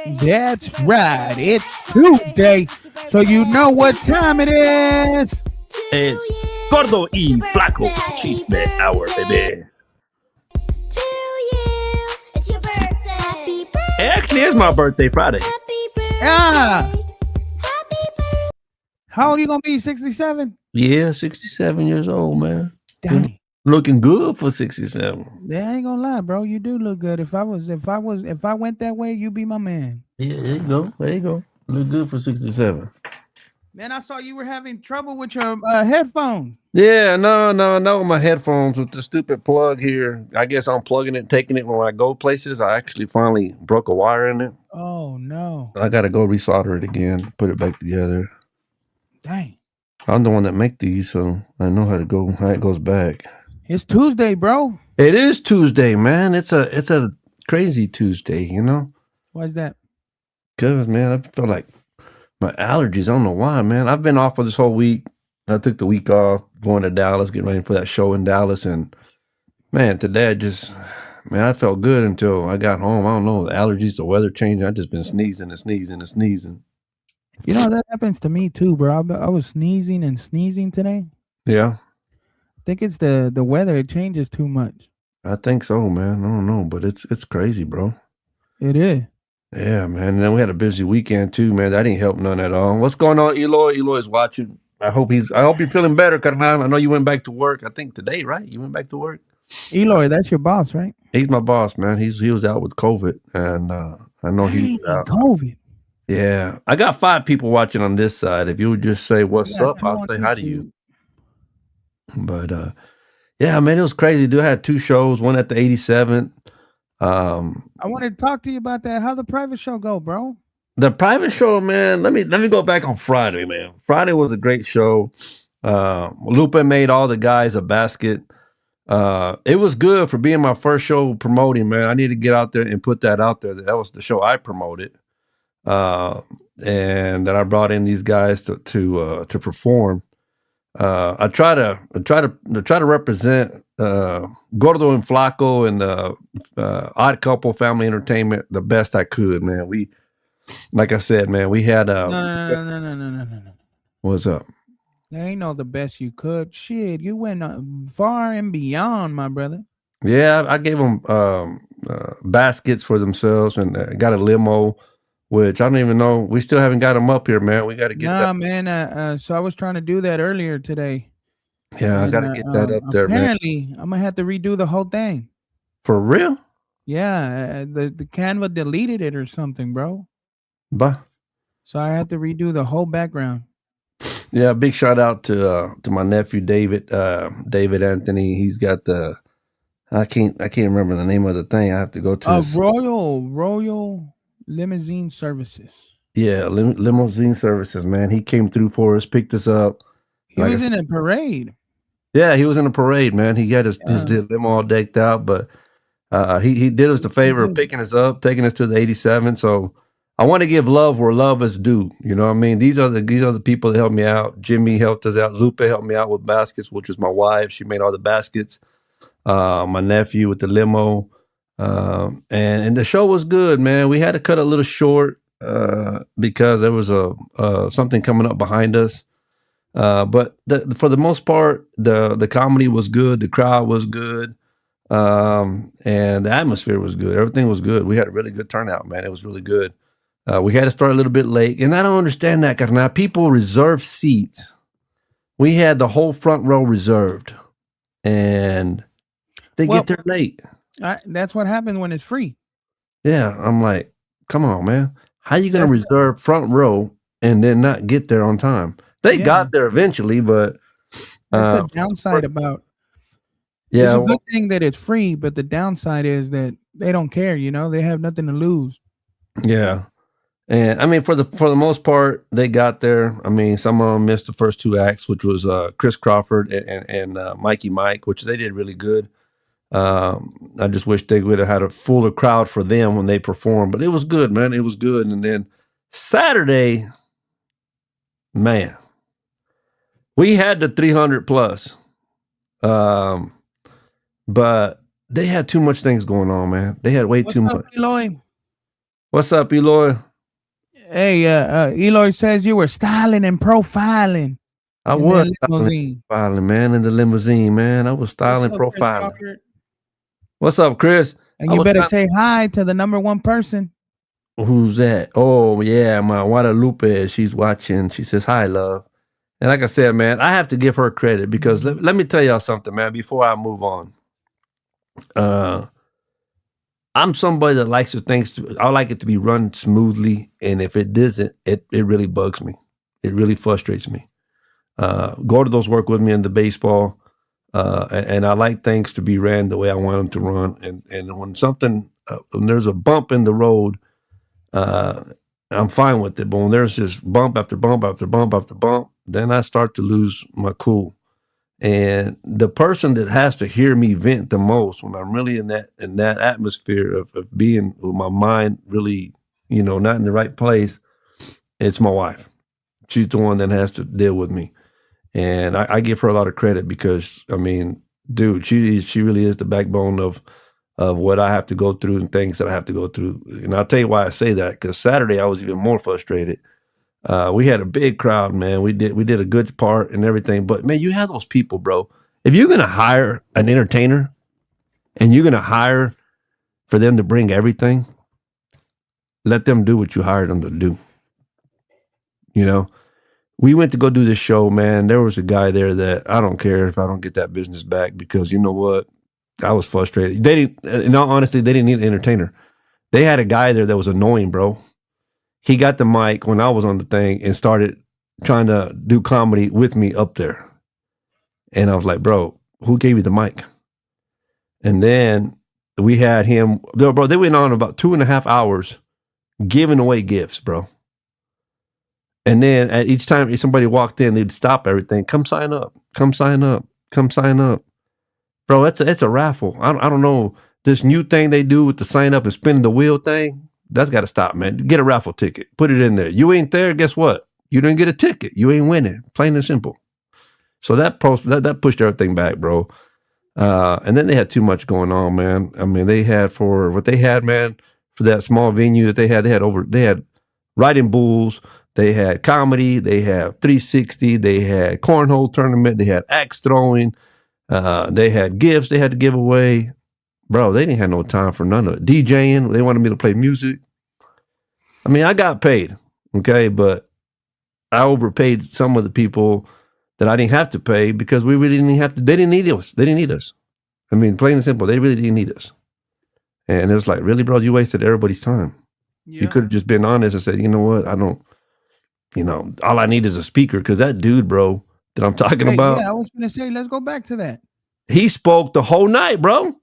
That's right. It's Tuesday, so you know what time it is. Es Gordo y Flaco Chisme Hour, baby. It actually is my birthday Friday. Ah, how old are you gonna be? 67. Yeah, 67 years old, man. Dang. Looking good for 67. Yeah, I ain't gonna lie, bro. You do look good. If I went that way, you be my man. Yeah, there you go. There you go. Look good for 67. Man, I saw you were having trouble with your headphone. Yeah, no. My headphones with the stupid plug here. I guess I'm plugging it, taking it when I go places. I actually finally broke a wire in it. Oh no. I got to go resolder it again, put it back together. Dang. I'm the one that make these, so I know how it goes back. It's Tuesday, bro. It is Tuesday, man. It's a crazy Tuesday, you know? Why's that? Because, man, I feel like my allergies, I don't know why, man. I've been off for this whole week. I took the week off, going to Dallas, getting ready for that show in Dallas. And, man, today I felt good until I got home. I don't know, the allergies, the weather changing. I just been sneezing and sneezing and sneezing. You know, that happens to me too, bro. I was sneezing and sneezing today. Yeah. I think it's the weather. It changes too much. I think so, man. I don't know, but it's crazy, bro. It is. Yeah, man. And then we had a busy weekend too, man. That didn't help none at all. What's going on, Eloy? Eloy's watching. I hope you're feeling better, Carnal. I know you went back to work. I think today, right? You went back to work. Eloy, that's your boss, right? He's my boss, man. He was out with COVID, and I know he was out. COVID. Yeah, I got 5 people watching on this side. If you would just say what's up, I'll say hi to you. But yeah, man, it was crazy, dude. I had 2 shows, one at the 87th. I wanted to talk to you about that. How the private show go, bro? The private show, man. Let me go back on Friday, man. Friday was a great show. Lupe made all the guys a basket. It was good for being my first show promoting, man. I need to get out there and put that out there. That was the show I promoted. And that I brought in these guys to perform. I try to represent Gordo and Flaco and the Odd Couple Family Entertainment the best I could, man. Like I said, man, we had No. What's up? There ain't no the best you could. Shit, you went far and beyond, my brother. Yeah, I gave them baskets for themselves and got a limo. Which I don't even know. We still haven't got them up here, man. We got to get that. Man. So I was trying to do that earlier today. Yeah, I got to get that up there, man. Apparently, I'm going to have to redo the whole thing. For real? Yeah, the Canva deleted it or something, bro. Bah. So I had to redo the whole background. Yeah, big shout out to my nephew David Anthony. He's got the I can't remember the name of the thing. I have to go to Royal Limousine Services. Yeah, limousine services, man. He came through for us, picked us up. He was in a parade. Yeah, he was in a parade, man. He got his limo all decked out, but he did us the favor of picking us up, taking us to the 87. So I want to give love where love is due. You know what I mean? These are the people that helped me out. Jimmy helped us out. Lupe helped me out with baskets, which was my wife. She made all the baskets. My nephew with the limo. And the show was good, man. We had to cut a little short because there was something coming up behind us. But for the most part, the comedy was good. The crowd was good. And the atmosphere was good. Everything was good. We had a really good turnout, man. It was really good. We had to start a little bit late. And I don't understand that, because now people reserve seats. We had the whole front row reserved. And they get there late. That's what happened when it's free. Yeah, I'm like, come on, man. How you going to reserve front row and then not get there on time? They got there eventually, but that's the downside about. Yeah, it's a good thing that it's free, but the downside is that they don't care. You know, they have nothing to lose. Yeah, and I mean, for the most part, they got there. I mean, some of them missed the first 2 acts, which was Chris Crawford and Mikey Mike, which they did really good. I just wish they would have had a fuller crowd for them when they performed, but it was good, man. It was good. And then Saturday, man, we had the 300 plus, but they had too much things going on, man. They had way too much. Eloy? What's up, Eloy? Hey, Eloy says you were styling and profiling. I was styling, man, in the limousine, man. I was styling, profiling. What's up, Chris? And you better say hi to the number one person. Who's that? Oh, yeah, my Guadalupe. She's watching. She says, hi, love. And like I said, man, I have to give her credit because let me tell y'all something, man, before I move on. I'm somebody that likes I like it to be run smoothly. And if it doesn't, it really bugs me. It really frustrates me. Gordo's work with me in the baseball. And I like things to be ran the way I want them to run. And when when there's a bump in the road, I'm fine with it. But when there's just bump after bump after bump after bump, then I start to lose my cool. And the person that has to hear me vent the most when I'm really in that atmosphere of being with my mind really, not in the right place, it's my wife. She's the one that has to deal with me. And I give her a lot of credit because, I mean, dude, she really is the backbone of what I have to go through and things that I have to go through. And I'll tell you why I say that, because Saturday I was even more frustrated. We had a big crowd, man. We did a good part and everything. But, man, you have those people, bro. If you're going to hire an entertainer and you're going to hire for them to bring everything, let them do what you hired them to do. We went to go do this show, man. There was a guy there that I don't care if I don't get that business back because you know what? I was frustrated. In all honesty, they didn't need an entertainer. They had a guy there that was annoying, bro. He got the mic when I was on the thing and started trying to do comedy with me up there. And I was like, bro, who gave you the mic? And then we had him, bro, they went on about 2.5 hours giving away gifts, bro. And then at each time somebody walked in, they'd stop everything. Come sign up. Come sign up. Come sign up. Bro, it's a raffle. I don't know. This new thing they do with the sign up and spinning the wheel thing, that's got to stop, man. Get a raffle ticket. Put it in there. You ain't there, guess what? You didn't get a ticket. You ain't winning. Plain and simple. So that pushed everything back, bro. And then they had too much going on, man. I mean, they had for what they had, man, for that small venue that they had riding bulls. They had comedy, they had 360, they had cornhole tournament, they had axe throwing, they had gifts they had to give away. Bro, they didn't have no time for none of it. DJing, they wanted me to play music. I mean, I got paid, okay, but I overpaid some of the people that I didn't have to pay because we really didn't have to. They didn't need us. They didn't need us. I mean, plain and simple, they really didn't need us. And it was like, really, bro, you wasted everybody's time. Yeah. You could have just been honest and said, you know what, all I need is a speaker because that dude, bro, that I'm talking about. Yeah, I was going to say, let's go back to that. He spoke the whole night, bro.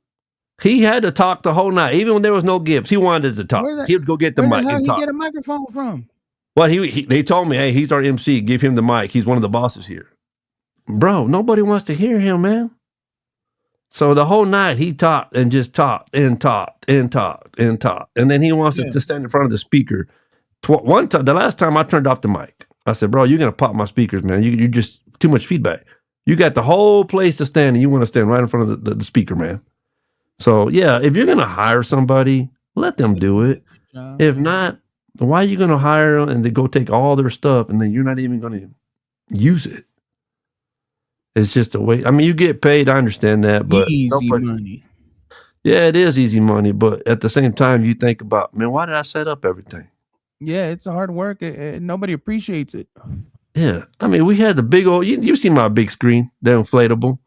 He had to talk the whole night. Even when there was no gifts, he wanted to talk. He would go get the mic and talk. Where did he get a microphone from? Well, they told me, hey, he's our MC. Give him the mic. He's one of the bosses here. Bro, nobody wants to hear him, man. So the whole night he talked and just talked and talked and talked and talked. And then he wants to stand in front of the speaker. One time, the last time I turned off the mic, I said, bro, you're going to pop my speakers, man. You just too much feedback. You got the whole place to stand and you want to stand right in front of the speaker, man. So, yeah, if you're going to hire somebody, let them do it. If not, why are you going to hire them and they go take all their stuff and then you're not even going to use it? It's just a way. I mean, you get paid. I understand that, but easy money. Yeah, it is easy money. But at the same time, you think about, man, why did I set up everything? Yeah, it's hard work. Nobody appreciates it. Yeah. I mean, we had the big old, you've seen my big screen, the inflatable.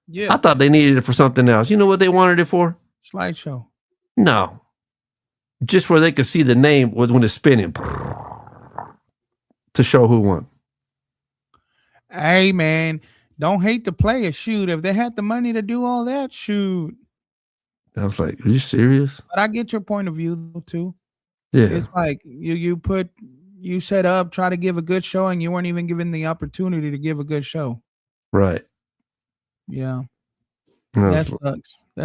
Yeah. I thought they needed it for something else. You know what they wanted it for? Slideshow. No. Just where they could see the name when it's spinning to show who won. Hey, man, don't hate the player. Shoot, if they had the money to do all that, shoot. I was like, are you serious? But I get your point of view, though, too. Yeah. It's like you set up, try to give a good show, and you weren't even given the opportunity to give a good show. Right. Yeah. That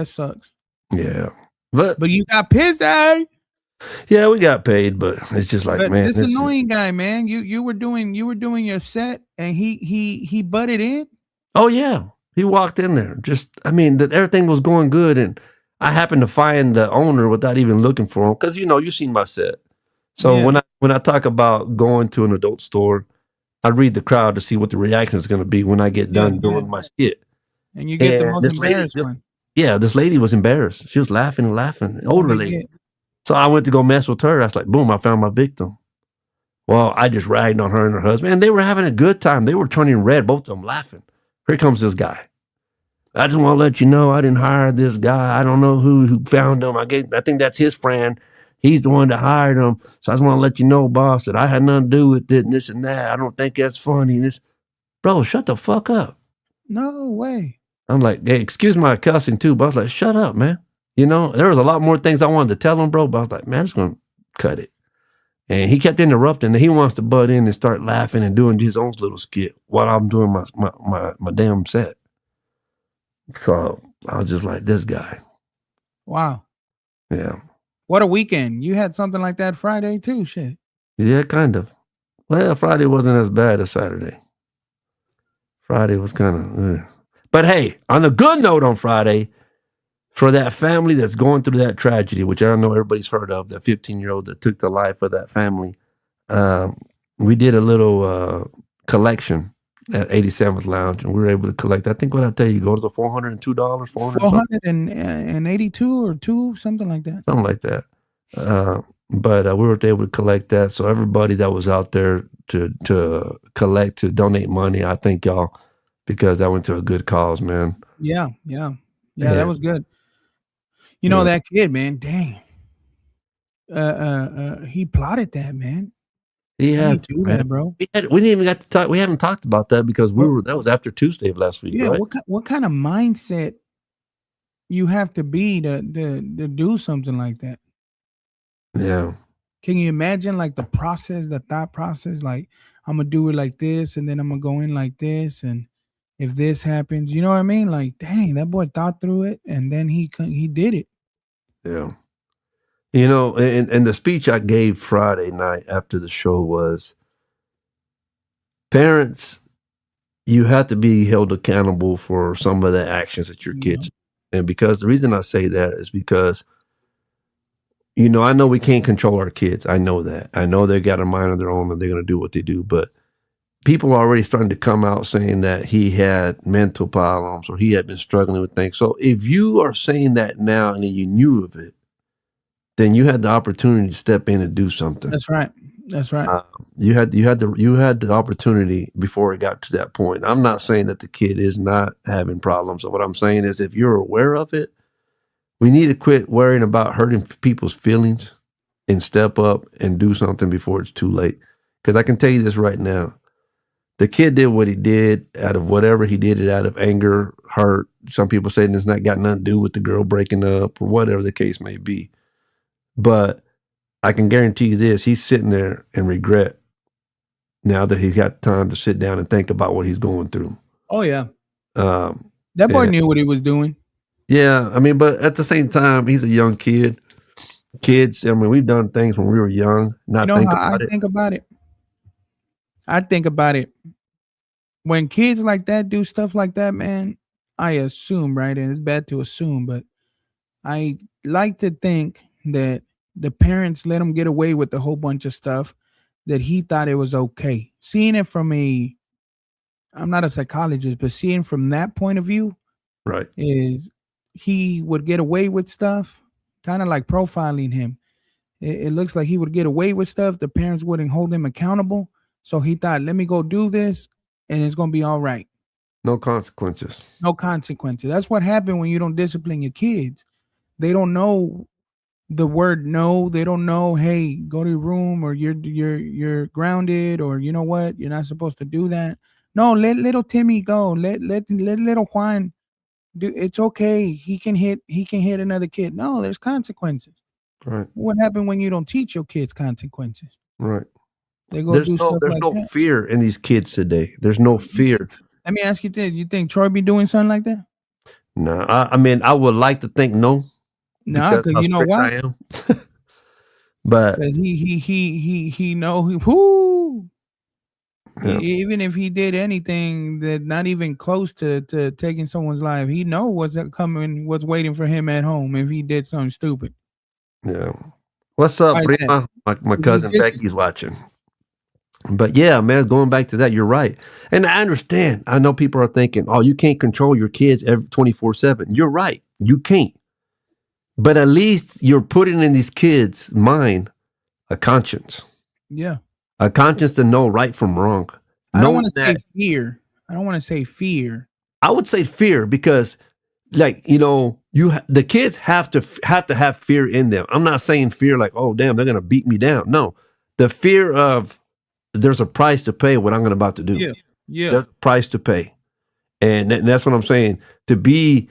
sucks. Yeah. But you got pissed. Yeah, we got paid, but it's just like, man. This annoying guy, man. You were doing your set and he butted in. Oh yeah. He walked in there. Everything was going good and I happened to find the owner without even looking for him because you've seen my set. So when I talk about going to an adult store, I read the crowd to see what the reaction is going to be when I get done doing my skit. And you get the most embarrassed one. Yeah, this lady was embarrassed. She was laughing and laughing. Older lady. So I went to go mess with her. I was like, boom, I found my victim. Well, I just ragged on her and her husband, and they were having a good time. They were turning red, both of them laughing. Here comes this guy. I just want to let you know I didn't hire this guy. I don't know who found him. I think that's his friend. He's the one that hired him. So I just want to let you know, boss, that I had nothing to do with it and this and that. I don't think that's funny. Bro, shut the fuck up. No way. I'm like, hey, excuse my cussing too, but I was like, shut up, man. There was a lot more things I wanted to tell him, bro, but I was like, man, I'm just going to cut it. And he kept interrupting. He wants to butt in and start laughing and doing his own little skit while I'm doing my damn set. So I was just like, this guy. Wow. Yeah. What a weekend. You had something like that Friday too, shit. Yeah, kind of. Well, Friday wasn't as bad as Saturday. Friday was kind of... But hey, on a good note on Friday, for that family that's going through that tragedy, which I don't know everybody's heard of, that 15-year-old that took the life of that family, we did a little collection at 87th Lounge, and we were able to collect, I think what I tell you, go to the $402, $482 or two, something like that. Something like that. But we were able to collect that. So everybody that was out there to collect, to donate money, I thank y'all, because that went to a good cause, man. Yeah, that was good. That kid, man, dang. He plotted that, man. He had to, man. That, bro. We didn't even get to talk. We haven't talked about that because that was after Tuesday of last week, right? What kind of mindset you have to be to do something like that? Yeah. Can you imagine like the thought process? Like, I'm gonna do it like this, and then I'm gonna go in like this, and if this happens, you know what I mean? Like, dang, that boy thought through it, and then he did it. Yeah. And the speech I gave Friday night after the show was, parents, you have to be held accountable for some of the actions that your kids. And because the reason I say that is because, I know we can't control our kids. I know that. I know they got a mind of their own and they're going to do what they do. But people are already starting to come out saying that he had mental problems or he had been struggling with things. So if you are saying that now and you knew of it, then you had the opportunity to step in and do something. That's right. You had the opportunity before it got to that point. I'm not saying that the kid is not having problems. So what I'm saying is, if you're aware of it, we need to quit worrying about hurting people's feelings and step up and do something before it's too late. Because I can tell you this right now. The kid did what he did out of whatever he did it out of anger, hurt. Some people say it's not got nothing to do with the girl breaking up or whatever the case may be. But I can guarantee you this, he's sitting there in regret now that he's got time to sit down and think about what he's going through. Oh, yeah. That boy knew what he was doing. Yeah, I mean, but at the same time, he's a young kid. Kids, I mean, we've done things when we were young. I think about it. I think about it. When kids like that do stuff like that, man, I assume, right? And it's bad to assume, but I like to think that the parents let him get away with a whole bunch of stuff that he thought it was okay. Seeing it from I'm not a psychologist, but seeing from that point of view, right, is he would get away with stuff, kind of like profiling him. It looks like he would get away with stuff. The parents wouldn't hold him accountable. So he thought, let me go do this and it's going to be all right. No consequences. No consequences. That's what happened when you don't discipline your kids. They don't know the word no. They don't know, hey, go to your room, or you're grounded, or you know what, you're not supposed to do that. No, let little Timmy go. Let little Juan do. It's okay. He can hit another kid. No, there's consequences. Right. What happened when you don't teach your kids consequences? Right. They go do stuff like that. There's no fear in these kids today. There's no fear. Let me ask you this: you think Troy be doing something like that? No, I mean, I would like to think no. No, because you know why? I am. But he know who. Yeah. Even if he did anything that not even close to taking someone's life, he know what's coming, what's waiting for him at home if he did something stupid. Yeah. What's up, Why is that? Prima? My 'Cause he's cousin vicious. Becky's watching. But yeah, man, going back to that, you're right. And I understand. I know people are thinking, oh, you can't control your kids 24/7. You're right. You can't. But at least you're putting in these kids' mind a conscience. Yeah. A conscience to know right from wrong. I don't Knowing want to say that, fear. I don't want to say fear. I would say fear, because like, the kids have to have fear in them. I'm not saying fear like, oh damn, they're gonna beat me down. No, the fear of there's a price to pay what I'm about to do. Yeah. Yeah. There's a price to pay, and that's what I'm saying. To be,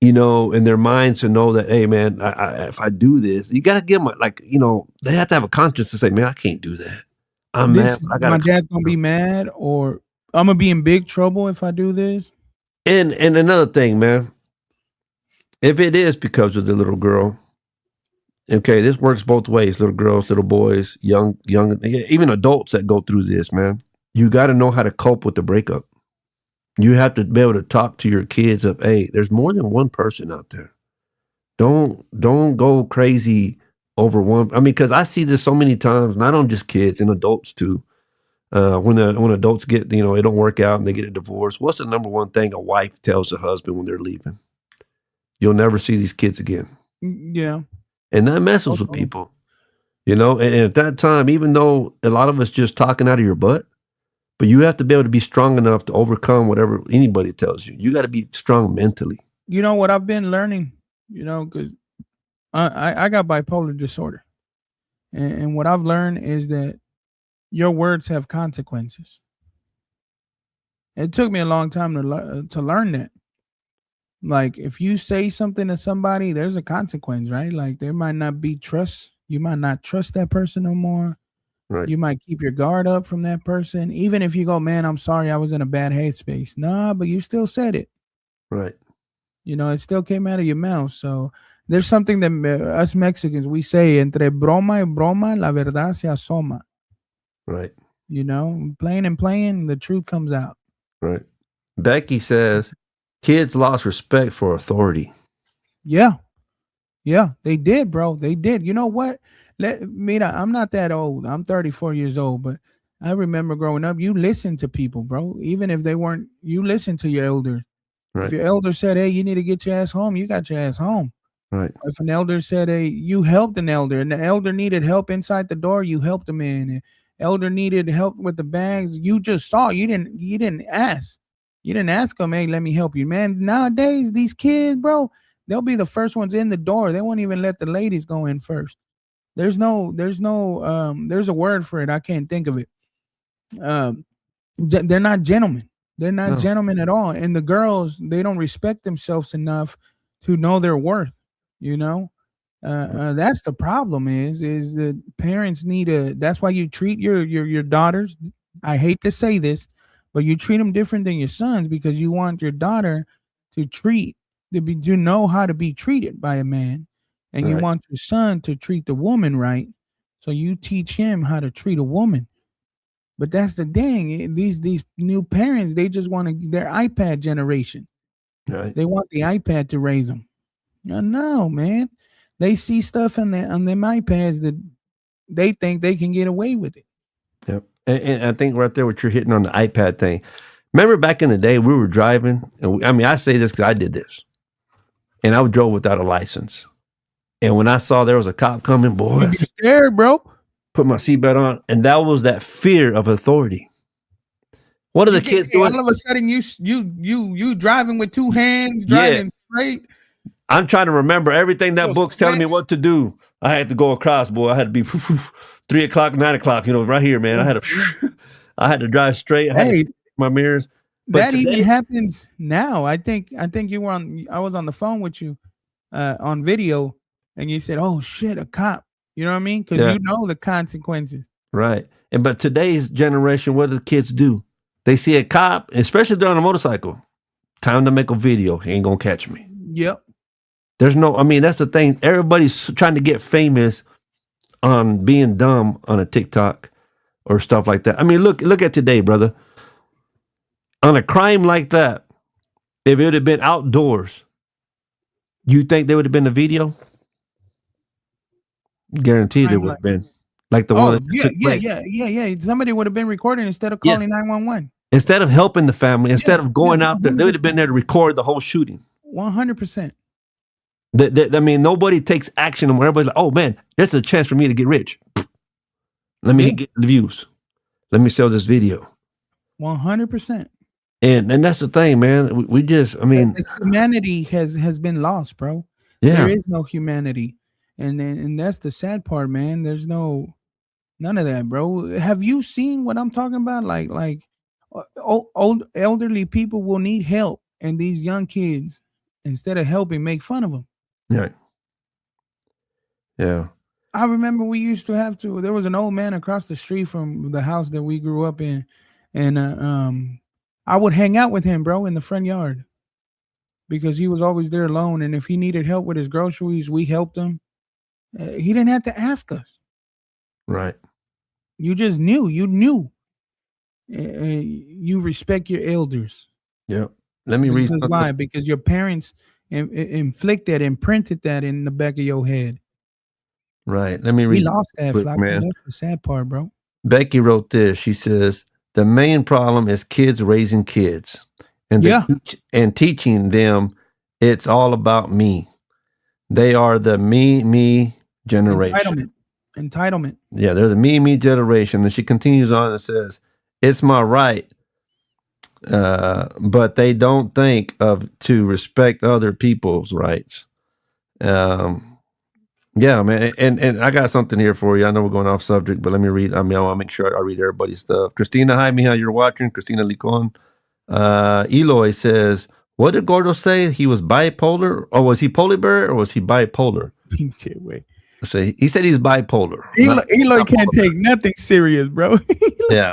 in their minds, to know that, hey man, if I do this, you gotta give them they have to have a conscience to say, man, I can't do that. I'm mad, This but I my gotta. dad's gonna be mad, or I'm gonna be in big trouble if I do this. And another thing, man, if it is because of the little girl, okay, this works both ways. Little girls, little boys, young, even adults that go through this, man. You got to know how to cope with the breakup. You have to be able to talk to your kids of, hey, there's more than one person out there. Don't go crazy over one. I mean, because I see this so many times, not on just kids and adults too. When adults get, it don't work out and they get a divorce. What's the number one thing a wife tells the husband when they're leaving? You'll never see these kids again. Yeah. And that messes with people, and at that time, even though a lot of us just talking out of your butt, but you have to be able to be strong enough to overcome whatever anybody tells you. You got to be strong mentally. You know what I've been learning, because I got bipolar disorder, and what I've learned is that your words have consequences. It took me a long time to learn that. Like, if you say something to somebody, there's a consequence, right? Like, there might not be trust. You might not trust that person no more. Right. You might keep your guard up from that person. Even if you go, man, I'm sorry, I was in a bad headspace. Nah, but you still said it. Right. It still came out of your mouth. So there's something that us Mexicans, we say, entre broma y broma, la verdad se asoma. Right. Playing and playing, the truth comes out. Right. Becky says kids lost respect for authority. Yeah. Yeah, they did, bro. They did. You know what? Mira, I'm not that old. I'm 34 years old, but I remember growing up, you listened to people, bro. Even if they weren't, you listened to your elder. Right. If your elder said, hey, you need to get your ass home, you got your ass home. Right. If an elder said, hey, you helped an elder, and the elder needed help inside the door, you helped him in. And elder needed help with the bags, you just saw. You didn't ask. You didn't ask them, hey, let me help you. Man, nowadays, these kids, bro, they'll be the first ones in the door. They won't even let the ladies go in first. There's a word for it. I can't think of it. They're not gentlemen. They're not gentlemen at all. And the girls, they don't respect themselves enough to know their worth. That's the problem. Is that parents need to. That's why you treat your daughters. I hate to say this, but you treat them different than your sons, because you want your daughter to know how to be treated by a man, and you want your son to treat the woman right. So you teach him how to treat a woman. But that's the thing. These new parents, they just want their iPad generation. Right. They want the iPad to raise them. No, man. They see stuff on them iPads that they think they can get away with it. Yep. And I think right there, what you're hitting on the iPad thing. Remember back in the day, we were driving, and I say this because I did this, and I drove without a license. And when I saw there was a cop coming, boy, You get scared, bro. Put my seatbelt on, and that was that fear of authority. What are the kids doing? All of a sudden, you driving with two hands, driving straight. I'm trying to remember everything that book's telling me what to do. I had to go across, boy. I had to be 3 o'clock, 9 o'clock. Right here, man. I had to drive straight. I had to my mirrors. But that even happens now. I think you were I was on the phone with you on video, and you said, "Oh shit, a cop." You know what I mean? Because you know the consequences. Right. But today's generation, what do the kids do? They see a cop, especially if they're on a motorcycle. Time to make a video. He ain't gonna catch me. Yep. That's the thing. Everybody's trying to get famous on being dumb on a TikTok, or stuff like that. I mean, look at today, brother. On a crime like that, if it would have been outdoors, you think there would have been a video? Guaranteed it Crime would like, have been. Like the one oh that just yeah, took yeah, place. yeah, yeah, yeah. Somebody would have been recording instead of Yeah. calling 911. Instead of helping the family, instead of going Yeah, out there, they would have been there to record the whole shooting. 100%. I mean, nobody takes action, and everybody's like, "Oh man, there's a chance for me to get rich. Let me get the views. Let me sell this video." 100%. And that's the thing, man. We just, I mean, The humanity has been lost, bro. yeah, There is no humanity, and that's the sad part, man. There's none of that, bro. Have you seen what I'm talking about? Like old elderly people will need help, and these young kids, instead of helping, make fun of them. yeah, yeah. I remember we used to have to. There was an old man across the street from the house that we grew up in, and I would hang out with him, bro, in the front yard because he was always there alone. And if he needed help with his groceries, we helped him. He didn't have to ask us. Right. You just knew. You knew. You respect your elders. Yeah. Let me read Because something. why? Because your parents imprinted that in the back of your head. Right. Let me We read lost that, quick, Flaco. man. That's the sad part, bro. Becky wrote this. She says, the main problem is kids raising kids and teaching them it's all about me. They are the me generation. Entitlement. Yeah, they're the me generation. And she continues on and says, it's my right. But they don't think of to respect other people's rights. Yeah, man, and I got something here for you. I know we're going off subject, but let me read. I mean, I want to make sure I read everybody's stuff. Christina, hi, Mija, you're watching. Christina Licon. Eloy says, what did Gordo say? He was bipolar? Or was he polybird or was he bipolar? So he said he's bipolar. Eloy can't take nothing serious, bro. Yeah.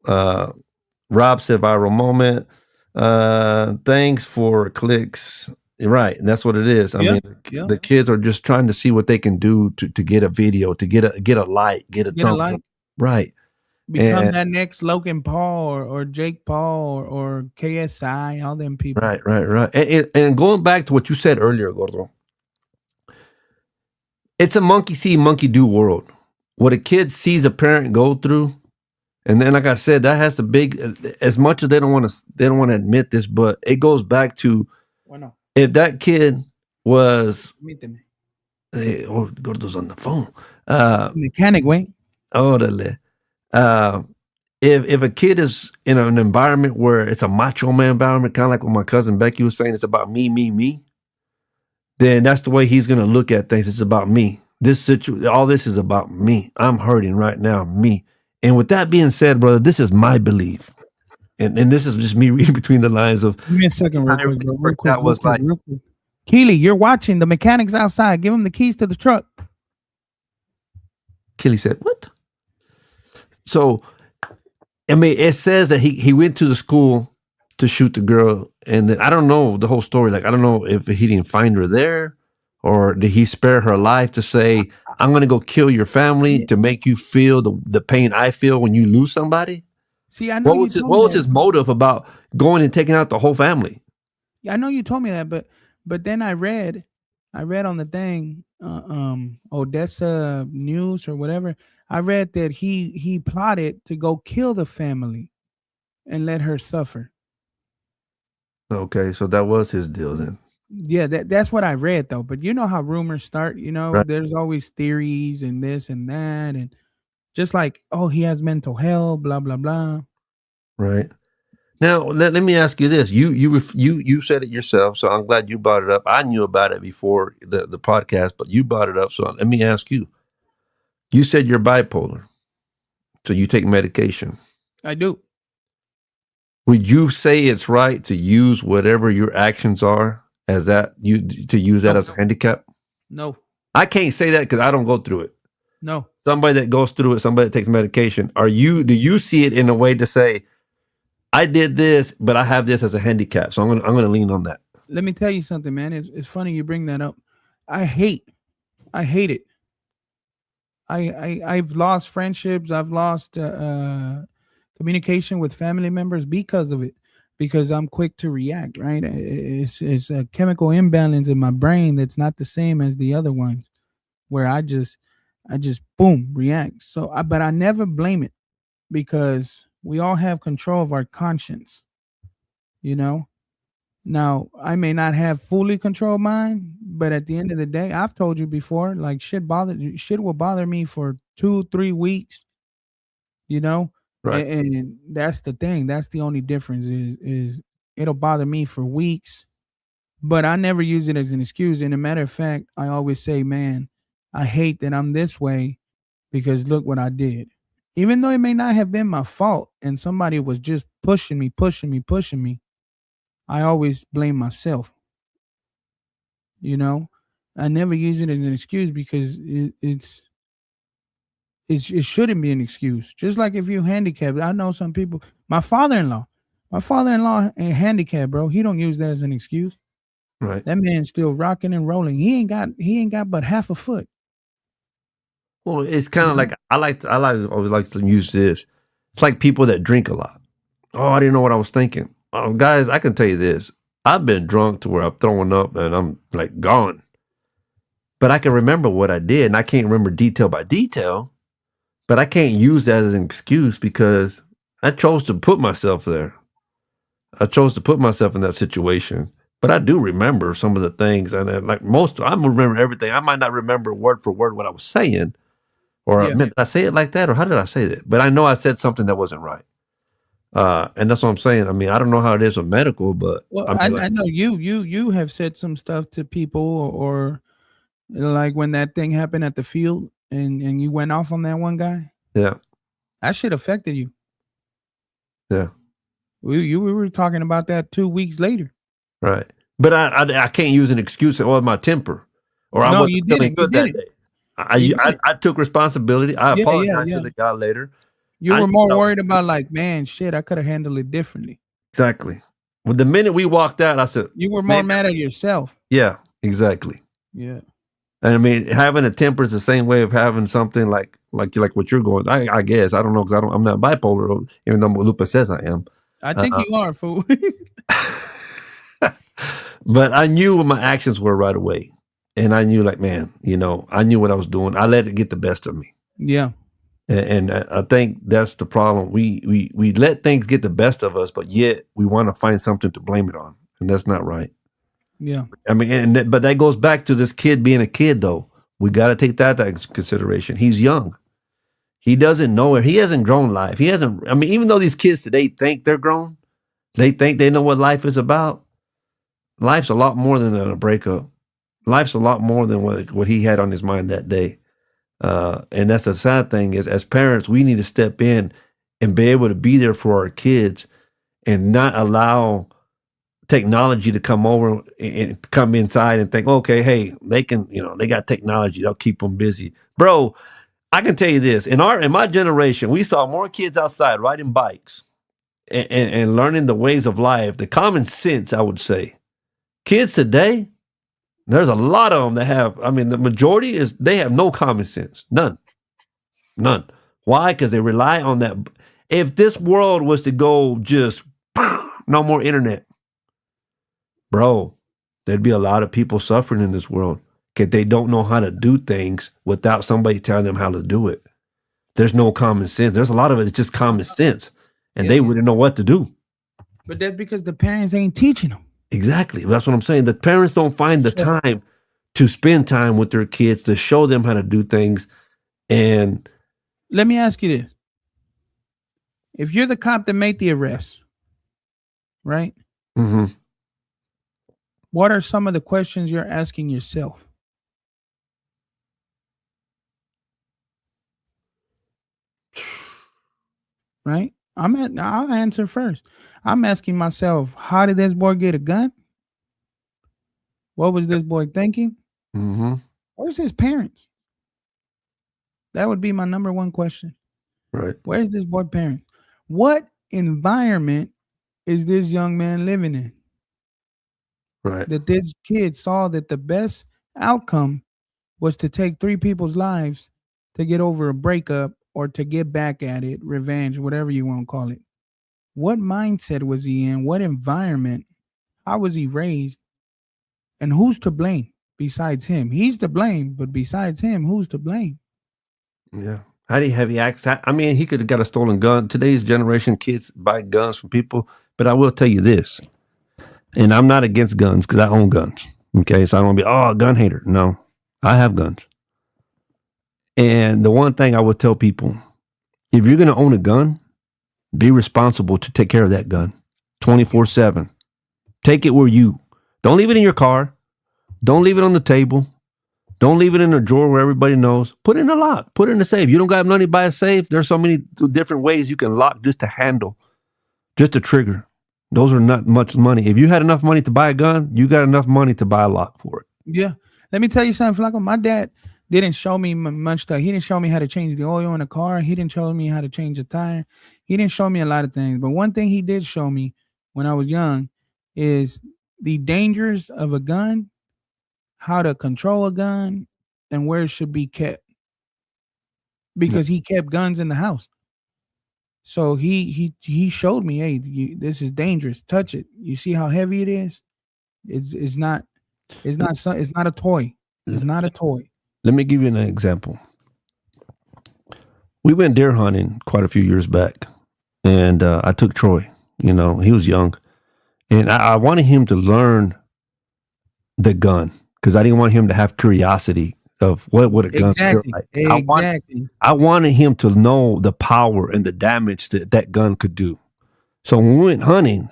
Rob said viral moment. Thanks for clicks. Right, and that's what it is. I mean, the kids are just trying to see what they can do to get a video, to get a like, get a thumbs up. Right. Become that next Logan Paul or Jake Paul or KSI, all them people. Right. And going back to what you said earlier, Gordo, it's a monkey see, monkey do world. What a kid sees a parent go through, and then like I said, that has the big. As much as they don't want to admit this, but it goes back to. If that kid was, Gordo's on the phone. Mechanic, wait. Orale. If a kid is in an environment where it's a macho man environment, kind of like what my cousin Becky was saying, it's about me, then that's the way he's going to look at things. It's about me. All this is about me. I'm hurting right now, me. And with that being said, brother, this is my belief. And this is just me reading between the lines of. Give me a second, real quick. Keely, you're watching. The mechanic's outside. Give him the keys to the truck. Keely said, "What?" So, I mean, it says that he went to the school to shoot the girl, and then I don't know the whole story. Like, I don't know if he didn't find her there, or did he spare her life to say, "I'm going to go kill your family to make you feel the pain I feel when you lose somebody." See, I know what was his motive about going and taking out the whole family? Yeah, I know you told me that, but then I read on the thing, Odessa News or whatever. I read that he plotted to go kill the family and let her suffer. Okay, so that was his deal then. Yeah, that's what I read though. But you know how rumors start. You know, there's always theories and this and that, and just like, oh, he has mental health, blah blah blah. Right. Now, let me ask you this. You said it yourself, so I'm glad you brought it up. I knew about it before the podcast, but you brought it up, so let me ask you. You said you're bipolar, so you take medication. I do. Would you say it's right to use whatever your actions are as that as a handicap? No. I can't say that because I don't go through it. No. Somebody that goes through it, somebody that takes medication. Do you see it in a way to say, I did this, but I have this as a handicap, so I'm gonna lean on that. Let me tell you something, man. It's funny you bring that up. I hate it. I've lost friendships. I've lost communication with family members because of it. Because I'm quick to react. Right? It's a chemical imbalance in my brain that's not the same as the other ones, where I just boom react. So, but I never blame it because we all have control of our conscience. You know. Now, I may not have fully control mine, but at the end of the day, I've told you before, like shit will bother me for 2, 3 weeks, you know, Right. and that's the thing. That's the only difference is it'll bother me for weeks, but I never use it as an excuse. And a matter of fact, I always say, man, I hate that I'm this way because look what I did. Even though it may not have been my fault and somebody was just pushing me, pushing me, pushing me, I always blame myself. You know, I never use it as an excuse because it shouldn't be an excuse. Just like if you're handicapped, I know some people. My father-in-law ain't handicapped, bro. He don't use that as an excuse. Right. That man's still rocking and rolling. He ain't got but half a foot. Well, it's kind You of know? like always like to use this. It's like people that drink a lot. Oh, I didn't know what I was thinking. Oh, guys, I can tell you this. I've been drunk to where I'm throwing up and I'm like gone. But I can remember what I did, and I can't remember detail by detail. But I can't use that as an excuse because I chose to put myself there. I chose to put myself in that situation. But I do remember some of the things, and like most, I remember everything. I might not remember word for word what I was saying, or Yeah. man, did I say it like that, or how did I say that? But I know I said something that wasn't right, and that's what I'm saying. I mean, I don't know how it is with medical, but Well, I I mean, like, I know you have said some stuff to people, or like when that thing happened at the field and you went off on that one guy. yeah, That shit affected you. yeah, We were talking about that 2 weeks later. right. But I can't use an excuse or my temper, or I No, wasn't you feeling didn't. You good that didn't. day. You I didn't. I took responsibility. I Yeah, yeah, apologized to yeah. the guy later. You I were knew more what I was worried doing. about like, man, shit, I could have handled it differently. Exactly. Well, the minute we walked out, I said, You were more maybe, mad at yourself. yeah, exactly. Yeah. And I mean, having a temper is the same way of having something like what you're going. I guess I don't know because I'm not bipolar, even though Lupa says I am. I think Uh, you are, fool. but I knew what my actions were right away, and I knew, like, man, I knew what I was doing. I let it get the best of me, Yeah. and I think that's the problem. We let things get the best of us, but yet we want to find something to blame it on, and that's not right. Yeah. I mean, but that goes back to this kid being a kid, though. We got to take that into consideration. He's young. He doesn't know it. He hasn't grown life. He hasn't. I mean, even though these kids today think they're grown, they think they know what life is about. Life's a lot more than a breakup. Life's a lot more than what he had on his mind that day. And that's the sad thing is, as parents, we need to step in and be able to be there for our kids and not allow technology to come over and come inside and think, okay, hey, they can, they got technology, they'll keep them busy, bro. I can tell you this: in my generation, we saw more kids outside riding bikes and learning the ways of life, the common sense, I would say. Kids today, there's a lot of them that have. I mean, the majority is they have no common sense, none, none. Why? Because they rely on that. If this world was to go just no more internet, bro, there'd be a lot of people suffering in this world because they don't know how to do things without somebody telling them how to do it. There's no common sense. There's a lot of it that's just common sense, and Yeah. they wouldn't know what to do. But that's because the parents ain't teaching them. Exactly. That's what I'm saying. The parents don't find the So time to spend time with their kids to show them how to do things. And let me ask you this. If you're the cop that made the arrest, right? mhm, What are some of the questions you're asking yourself? Right? I'll answer first. I'm asking myself, how did this boy get a gun? What was this boy thinking? mhm, Where's his parents? That would be my number one question. right, Where's this boy parents? What environment is this young man living in? right, That this kid saw that the best outcome was to take three people's lives to get over a breakup or to get back at it, revenge, whatever you want to call it. What mindset was he in? What environment? How was he raised? And who's to blame besides him? He's to blame, but besides him, who's to blame? Yeah. How do you have he acts? I mean, he could have got a stolen gun. Today's generation kids buy guns from people, but I will tell you this, and I'm not against guns because I own guns. Okay, so I don't want to be a gun hater. No, I have guns, and the one thing I would tell people: if you're going to own a gun, be responsible to take care of that gun, 24/7. Take it where you don't leave it in your car. Don't leave it on the table. Don't leave it in a drawer where everybody knows. Put it in a lock. Put it in a safe. You don't got money to buy a safe. There's so many different ways you can lock just to handle, just a trigger. Those are not much money. If you had enough money to buy a gun, you got enough money to buy a lock for it. Yeah. Let me tell you something, Flaco. My dad didn't show me much stuff. He didn't show me how to change the oil in the car. He didn't show me how to change a tire. He didn't show me a lot of things. But one thing he did show me when I was young is the dangers of a gun, how to control a gun, and where it should be kept. Because he kept guns in the house. So he showed me, hey, this is dangerous. Touch it. You see how heavy it is? It's not it's not a toy. It's not a toy. Let me give you an example. We went deer hunting quite a few years back, and I took Troy. You know, he was young, and I wanted him to learn the gun because I didn't want him to have curiosity of what would a gun feel Exactly. like. Exactly. I wanted him to know the power and the damage that that gun could do. So when we went hunting,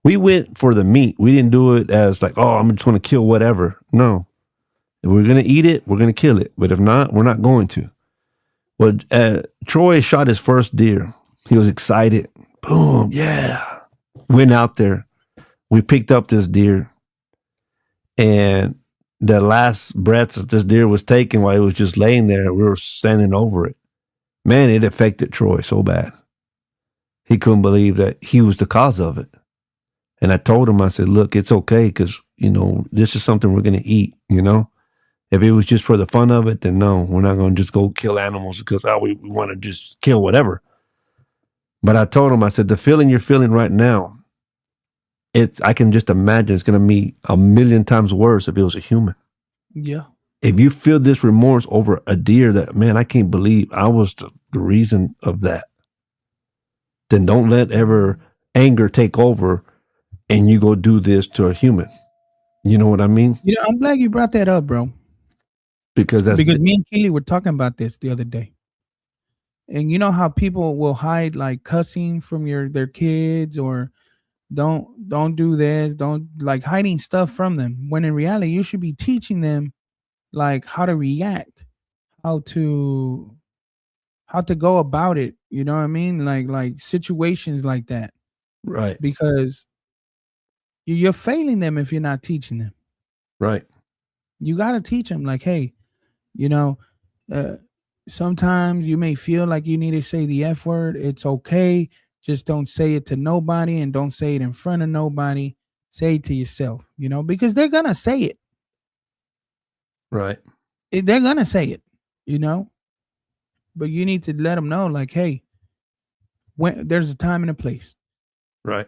we went for the meat. We didn't do it as like, oh, I'm just going to kill whatever. No, if we're going to eat it, we're going to kill it. But if not, we're not going to. Well, Troy shot his first deer. He was excited. Boom, yeah. Went out there. We picked up this deer. And the last breaths that this deer was taking while it was just laying there, we were standing over it. Man, it affected Troy so bad. He couldn't believe that he was the cause of it. And I told him, I said, look, it's okay because, you know, this is something we're going to eat, you know? If it was just for the fun of it, then no, we're not going to just go kill animals because we want to just kill whatever. But I told him, I said, the feeling you're feeling right now, I can just imagine it's going to be a million times worse if it was a human. Yeah. If you feel this remorse over a deer that, man, I can't believe I was the reason of that, then don't let ever anger take over and you go do this to a human. You know what I mean? You know, I'm glad you brought that up, bro. Because Because me and Keely were talking about this the other day. And you know how people will hide like cussing from their kids or don't do this, don't like hiding stuff from them. When in reality, you should be teaching them like how to react, how to go about it. You know what I mean? Like situations like that. right, Because you're failing them if you're not teaching them. right, You got to teach them like, hey, you know, uh, sometimes you may feel like you need to say the F word. It's okay. Just don't say it to nobody and don't say it in front of nobody. Say it to yourself, you know, because they're going to say it. right, They're going to say it, you know, but you need to let them know like, hey, when there's a time and a place, right,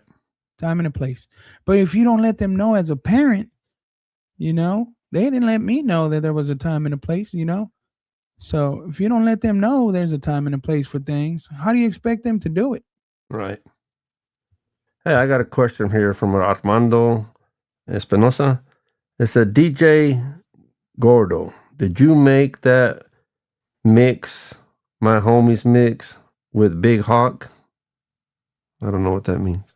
time and a place. But if you don't let them know as a parent, you know, they didn't let me know that there was a time and a place, you know. So if you don't let them know there's a time and a place for things, how do you expect them to do it? right. Hey, I got a question here from Armando Espinosa. It said, DJ Gordo, did you make that mix, my homies mix, with Big Hawk? I don't know what that means.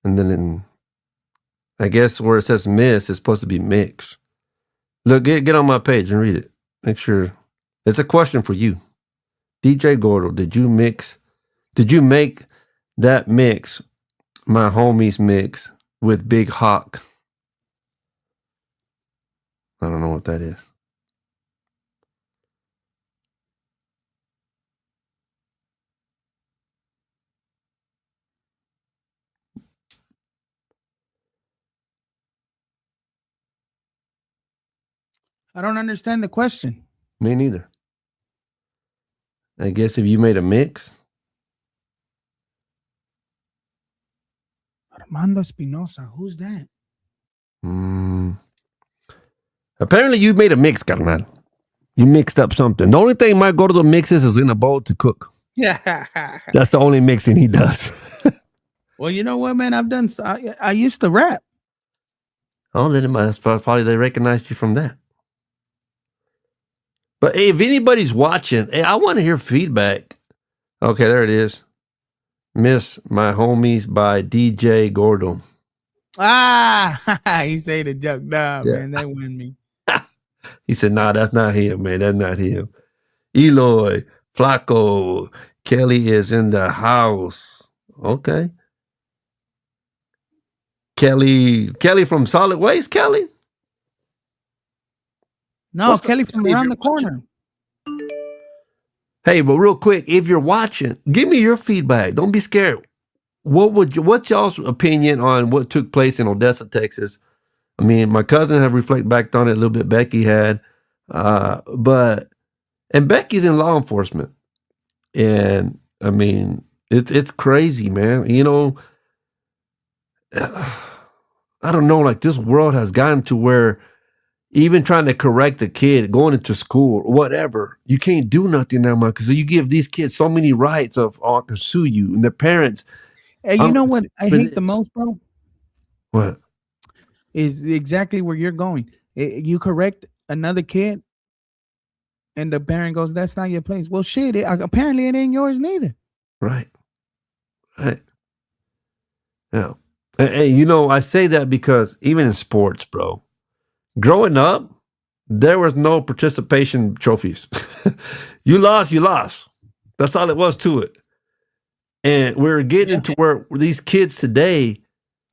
And then I guess where it says miss, it's supposed to be mix. Look, get on my page and read it. Make sure. It's a question for you. DJ Gordo, did you make that mix, my homies mix, with Big Hawk? I don't know what that is. I don't understand the question. Me neither. I guess if you made a mix. Armando Espinosa, who's that? Apparently, you made a mix, carnal. You mixed up something. The only thing my gordo mixes is in a bowl to cook. Yeah. That's the only mixing he does. Well, you know what, man? I used to rap. Oh, then that's probably they recognized you from that. But hey, if anybody's watching, hey, I want to hear feedback. Okay, there it is. Miss My Homies by DJ Gordo. He said a joke. Nah, yeah. Man, that win me. He said, nah, that's not him, man. That's not him. Eloy, Flaco, Kelly is in the house. Okay. Kelly from Solid Waste, Kelly? No, what's Kelly from around the corner. Hey, but real quick, if you're watching, give me your feedback. Don't be scared. What's y'all's opinion on what took place in Odessa, Texas? I mean, my cousin had reflected back on it a little bit. Becky had, and Becky's in law enforcement, and I mean, it's crazy, man. You know, I don't know. Like this world has gotten to where even trying to correct a kid going into school or whatever, you can't do nothing now, man, because you give these kids so many rights of, oh, I can sue you, and their parents. Hey, you know what I hate the most, bro? What? Is exactly where you're going. You correct another kid, and the parent goes, "That's not your place." Well, shit. Apparently, it ain't yours neither. Right. Yeah. And you know, I say that because even in sports, bro, growing up, there was no participation trophies. You lost. That's all it was to it. And we're getting into where these kids today,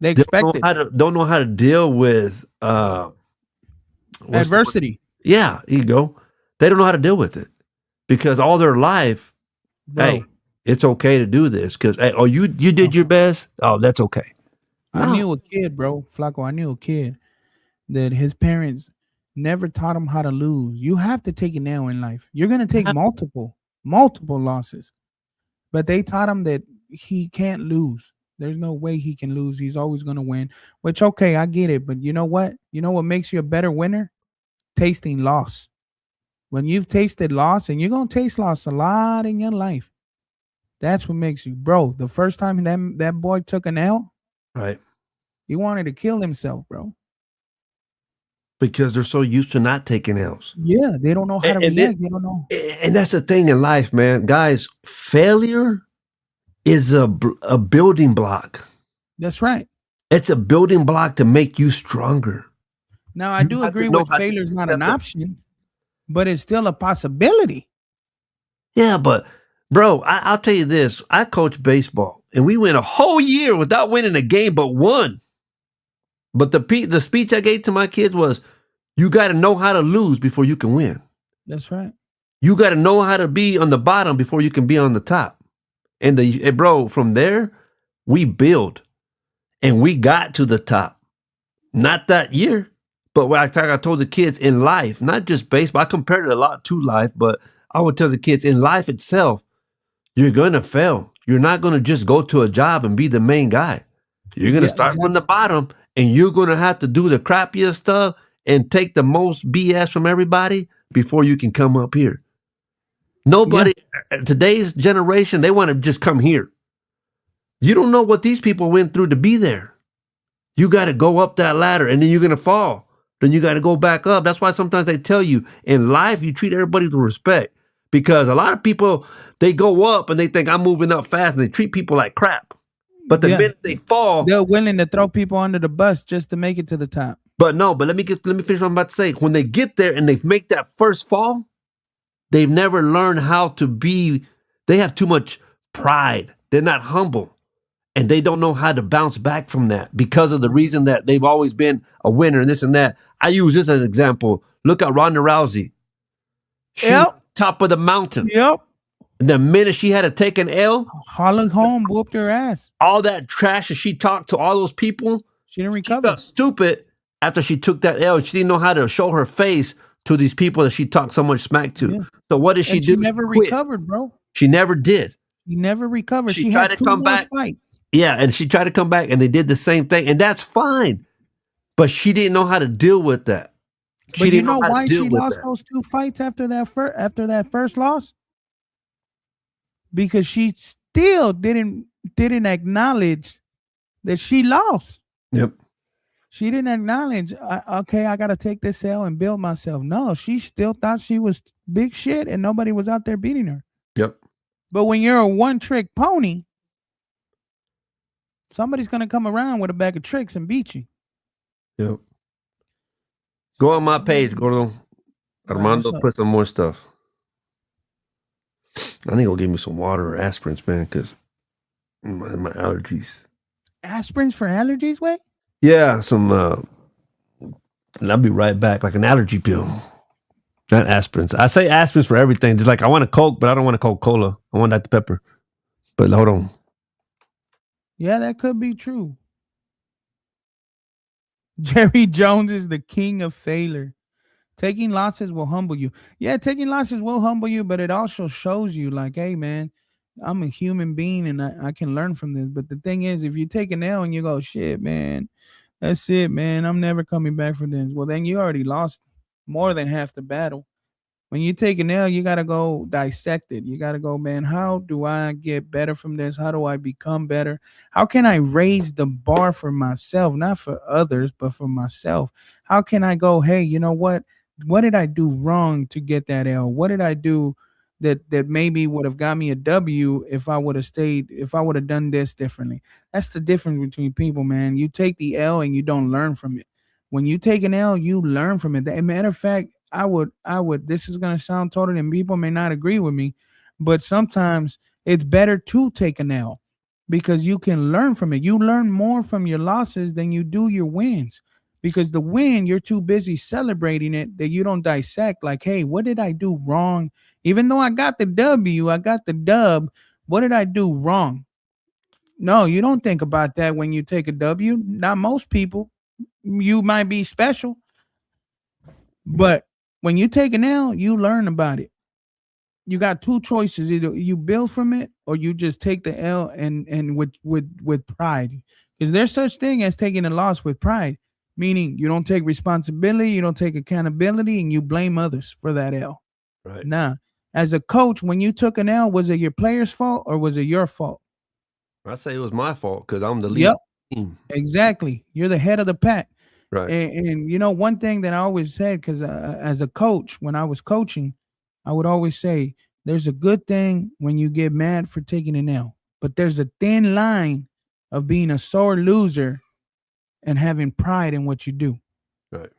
they expect don't know how to deal with adversity. Yeah, you go. They don't know how to deal with it because all their life, hey, it's okay to do this because hey, oh, you did your best. Oh, that's okay. I knew a kid, bro, Flaco. I knew a kid that his parents never taught him how to lose. You have to take it now in life. You're gonna take multiple losses, but they taught him that he can't lose. There's no way he can lose. He's always gonna win. Which okay, I get it, but you know what? You know what makes you a better winner? Tasting loss. When you've tasted loss, and you're gonna taste loss a lot in your life, that's what makes you, bro. The first time that boy took an L, right? He wanted to kill himself, bro. Because they're so used to not taking L's. Yeah, they don't know how to react. They don't know. And that's the thing in life, man. Guys, failure is a building block. That's right. It's a building block to make you stronger. Now, I do agree with failure is not an option, but it's still a possibility. Yeah, but bro, I'll tell you this. I coach baseball, and we went a whole year without winning a game but one. But the speech I gave to my kids was, you got to know how to lose before you can win. That's right. You got to know how to be on the bottom before you can be on the top. And bro, from there, we build. And we got to the top. Not that year, but what I told the kids in life, not just baseball. I compared it a lot to life, but I would tell the kids in life itself, you're going to fail. You're not going to just go to a job and be the main guy. You're going to start from the bottom, and you're going to have to do the crappiest stuff and take the most BS from everybody before you can come up here. Nobody, today's generation, they want to just come here. You don't know what these people went through to be there. You got to go up that ladder, and then you're going to fall. Then you got to go back up. That's why sometimes they tell you in life, you treat everybody with respect. Because a lot of people, they go up and they think I'm moving up fast, and they treat people like crap. But the minute they fall, they're willing to throw people under the bus just to make it to the top. But let me finish what I'm about to say. When they get there and they make that first fall, they've never learned how to be. They have too much pride. They're not humble, and they don't know how to bounce back from that because of the reason that they've always been a winner and this and that. I use this as an example. Look at Ronda Rousey. She top of the mountain. Yep. The minute she had to take an L, Holland Holm whooped her ass. All that trash that she talked to all those people, she didn't recover. She felt stupid after she took that L. She didn't know how to show her face to these people that she talked so much smack to. Yeah. So what did she And do? she never recovered, bro. She never did. She never recovered. She She tried had to 2 come more back. fights. Yeah, and she tried to come back, and they did the same thing, and that's fine. But she didn't know how to deal with that. But you know why she lost those 2 fights after that first loss? Because she still didn't acknowledge that she lost. Yep. She didn't acknowledge, okay, I got to take this L and build myself. No, she still thought she was big shit and nobody was out there beating her. Yep. But when you're a one-trick pony, somebody's going to come around with a bag of tricks and beat you. Yep. Go on my page, Gordo. Armando put some more stuff. I need to go get me some water or aspirins, man, because my allergies. Aspirins for allergies, Wait? Yeah, some. And I'll be right back, like an allergy pill. Not aspirins. I say aspirins for everything. Just like I want a Coke, but I don't want a Coca-Cola. I want Dr. Pepper. But hold on. Yeah, that could be true. Jerry Jones is the king of failure. Taking losses will humble you. Yeah, taking losses will humble you, but it also shows you, like, hey, man, I'm a human being and I can learn from this. But the thing is, if you take an L and you go, shit, man, that's it, man, I'm never coming back from this. Well, then you already lost more than half the battle. When you take an L, you got to go dissect it. You got to go, man, how do I get better from this? How do I become better? How can I raise the bar for myself, not for others, but for myself? How can I go, hey, you know what? What did I do wrong to get that L? What did I do that maybe would have got me a W if I would have stayed, if I would have done this differently? That's the difference between people, man. You take the L and you don't learn from it. When you take an L, you learn from it. As a matter of fact, I would, this is gonna sound totally, and people may not agree with me, but sometimes it's better to take an L because you can learn from it. You learn more from your losses than you do your wins. Because the win, you're too busy celebrating it that you don't dissect, like, hey, what did I do wrong? Even though I got the W, I got the dub, what did I do wrong? No, you don't think about that when you take a W. Not most people. You might be special, but when you take an L, you learn about it. You got 2 choices: either you build from it, or you just take the L and with pride. Because there's such thing as taking a loss with pride, meaning you don't take responsibility, you don't take accountability, and you blame others for that L. Right. Nah, as a coach, when you took an L, was it your player's fault or was it your fault? I say it was my fault because I'm the lead. Yep, exactly. You're the head of the pack. Right. And you know, one thing that I always said, because as a coach, when I was coaching, I would always say, there's a good thing when you get mad for taking an L, but there's a thin line of being a sore loser and having pride in what you do. Right.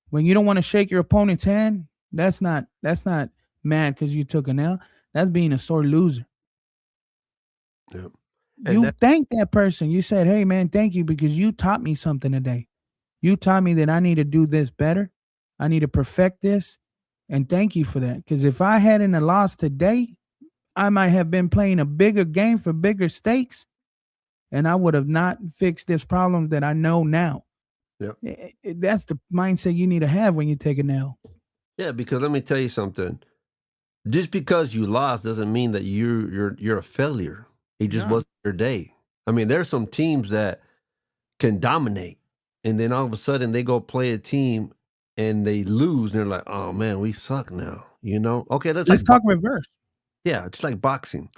When you don't want to shake your opponent's hand, that's not mad because you took an L. That's being a sore loser. Yep. You thank that person. You said, hey, man, thank you because you taught me something today. You taught me that I need to do this better. I need to perfect this. And thank you for that. Because if I hadn't lost today, I might have been playing a bigger game for bigger stakes. And I would have not fixed this problem that I know now. Yep. That's the mindset you need to have when you take an L. Yeah, because let me tell you something. Just because you lost doesn't mean that you're a failure. It just wasn't your day. I mean, there's some teams that can dominate, and then all of a sudden they go play a team and they lose, and they're like, "Oh man, we suck now." You know? Okay, let's talk reverse. Yeah, it's like boxing.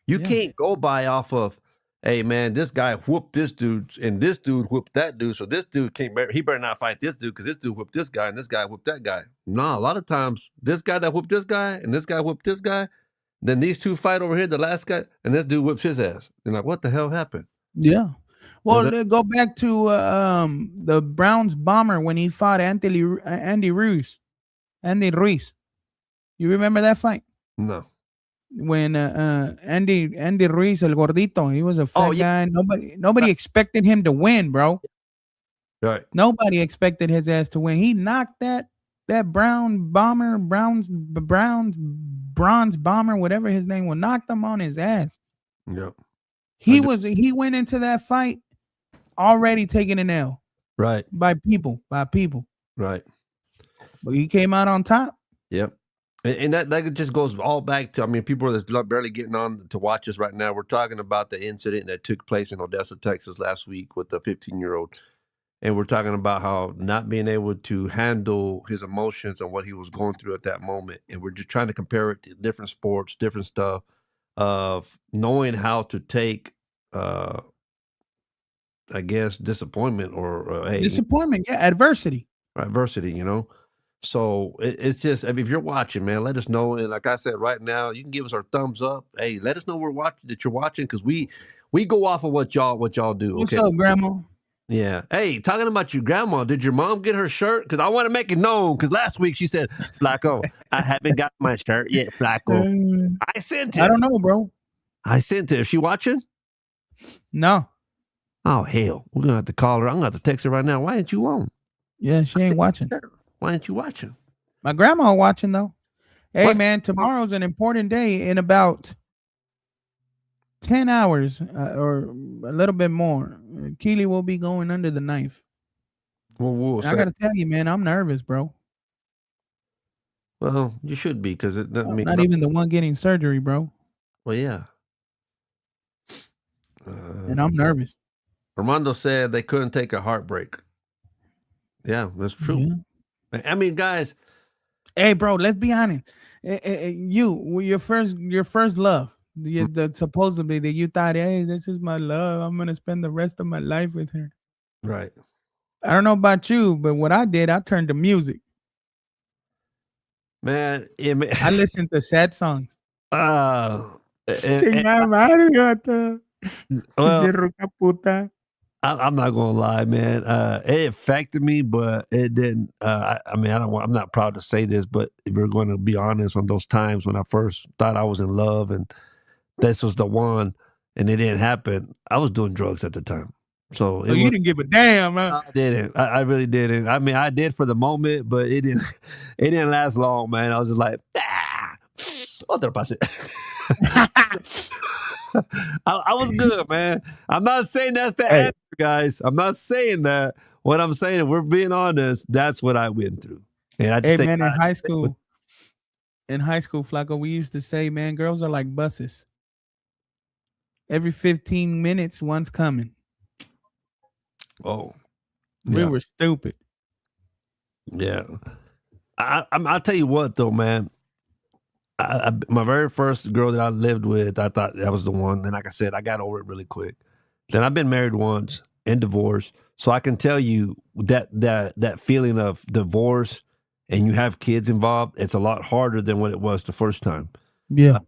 You can't go by off of, hey man, this guy whooped this dude, and this dude whooped that dude, so this dude can't. He better not fight this dude because this dude whooped this guy, and this guy whooped that guy. No, a lot of times this guy that whooped this guy, and this guy whooped this guy. Then these two fight over here, the last guy, and this dude whips his ass. And like, what the hell happened? Yeah. Well, go back to the Browns bomber when he fought Andy Ruiz. Andy Ruiz. You remember that fight? No. When Andy Ruiz, el gordito, he was a fat guy. Nobody expected him to win, bro. Right. Nobody expected his ass to win. He knocked that bronze bomber, whatever his name was, knocked him on his ass. Yep. He went into that fight already taking an L. Right. By people. Right. But he came out on top. Yep. And that just goes all back to, I mean, people that's barely getting on to watch us right now. We're talking about the incident that took place in Odessa, Texas last week with the 15-year-old. And we're talking about how not being able to handle his emotions and what he was going through at that moment. And we're just trying to compare it to different sports, different stuff, of knowing how to take, I guess, disappointment or hey, Disappointment, yeah, adversity. adversity, you know? So it's just, I mean, if you're watching, man, let us know. And like I said, right now, you can give us our thumbs up. Hey, let us know that you're watching, because we go off of what y'all do. What's Okay, up, Grandma? yeah. Hey, talking about your grandma, did your mom get her shirt? Because I want to make it known. Because last week she said, Flaco, I haven't got my shirt yet, Flaco. I sent it. I don't know, bro. I sent it. Is she watching? No. Oh, hell. We're going to have to call her. I'm going to have to text her right now. Why ain't you on? Yeah, she ain't watching. Why ain't you watching? My grandma watching, though. Hey, What's- man, tomorrow's an important day. In about 10 hours or a little bit more, Keely will be going under the knife. Well, I got to tell you, man, I'm nervous, bro. Well, you should be, because it doesn't I'm mean not even the one getting surgery, bro. Well, yeah. And I'm nervous. Armando said they couldn't take a heartbreak. Yeah, that's true. Yeah. I mean, guys. Hey, bro, let's be honest. Your first love, that supposedly that you thought, hey, this is my love. I'm gonna spend the rest of my life with her. Right. I don't know about you, but what I did, I turned to music. Man, I listened to sad songs. Well, I'm not gonna lie, man. It affected me, but it didn't. I mean, I'm not proud to say this, but if we're going to be honest, on those times when I first thought I was in love and this was the one, and it didn't happen, I was doing drugs at the time. So you didn't give a damn, huh? I didn't. I really didn't. I mean, I did for the moment, but it didn't. It didn't last long, man. I was just like, other pase. I was good, man. I'm not saying that's the answer, guys. I'm not saying that. What I'm saying, if we're being honest, that's what I went through. And I just man, in high school, Flaco, we used to say, man, girls are like buses. Every 15 minutes, one's coming. Oh, we were stupid. Yeah, I'll tell you what, though, man. My very first girl that I lived with, I thought that was the one. And like I said, I got over it really quick. Then I've been married once and divorced. So I can tell you that feeling of divorce and you have kids involved, it's a lot harder than what it was the first time. Yeah.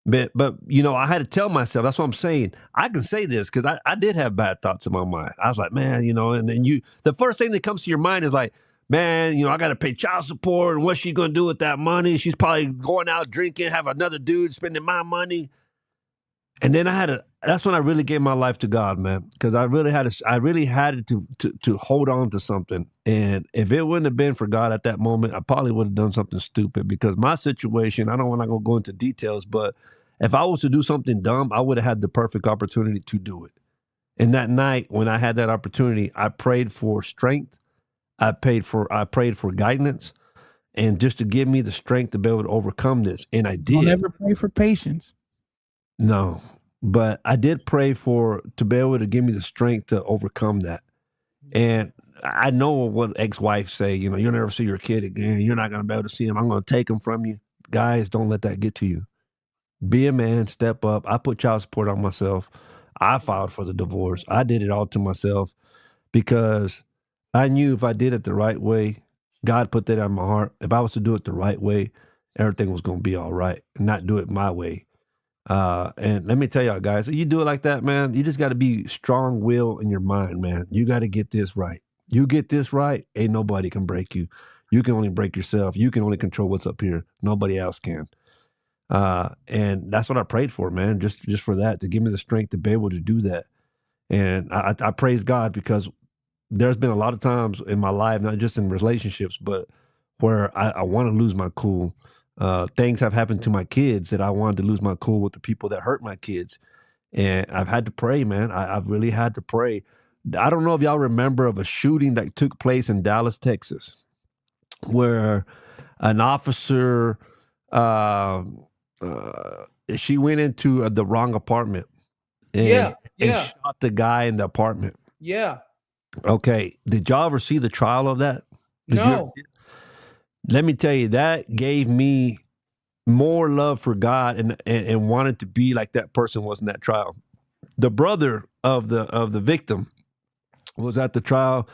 But you know, I had to tell myself, that's what I'm saying. I can say this because I did have bad thoughts in my mind. I was like, man, you know, and then the first thing that comes to your mind is like, man, you know, I got to pay child support, and what's she going to do with that money? She's probably going out drinking, have another dude spending my money. And then that's when I really gave my life to God, man, because I really had to hold on to something. And if it wouldn't have been for God at that moment, I probably would have done something stupid, because my situation, I don't want to go into details, but if I was to do something dumb, I would have had the perfect opportunity to do it. And that night when I had that opportunity, I prayed for strength. I prayed for guidance, and just to give me the strength to be able to overcome this. And I did. Don't ever pray for patience. No, but I did pray to be able to give me the strength to overcome that. And I know what ex-wives say, you know, you'll never see your kid again. You're not going to be able to see him. I'm going to take him from you. Guys, don't let that get to you. Be a man, step up. I put child support on myself. I filed for the divorce. I did it all to myself because I knew if I did it the right way, God put that on my heart. If I was to do it the right way, everything was going to be all right, and not do it my way. And let me tell y'all, guys, if you do it like that, man, you just got to be strong will in your mind, man. You got to get this right. You get this right, ain't nobody can break you. You can only break yourself. You can only control what's up here. Nobody else can. And that's what I prayed for, man, just for that, to give me the strength to be able to do that. And I praise God, because there's been a lot of times in my life, not just in relationships, but where I want to lose my cool. Things have happened to my kids that I wanted to lose my cool with the people that hurt my kids. And I've had to pray, man. I've really had to pray. I don't know if y'all remember of a shooting that took place in Dallas, Texas, where an officer, she went into the wrong apartment and shot the guy in the apartment. Yeah. Okay. Did y'all ever see the trial of that? No. Let me tell you, that gave me more love for God and wanted to be like that person was in that trial. The brother of the victim was at the trial.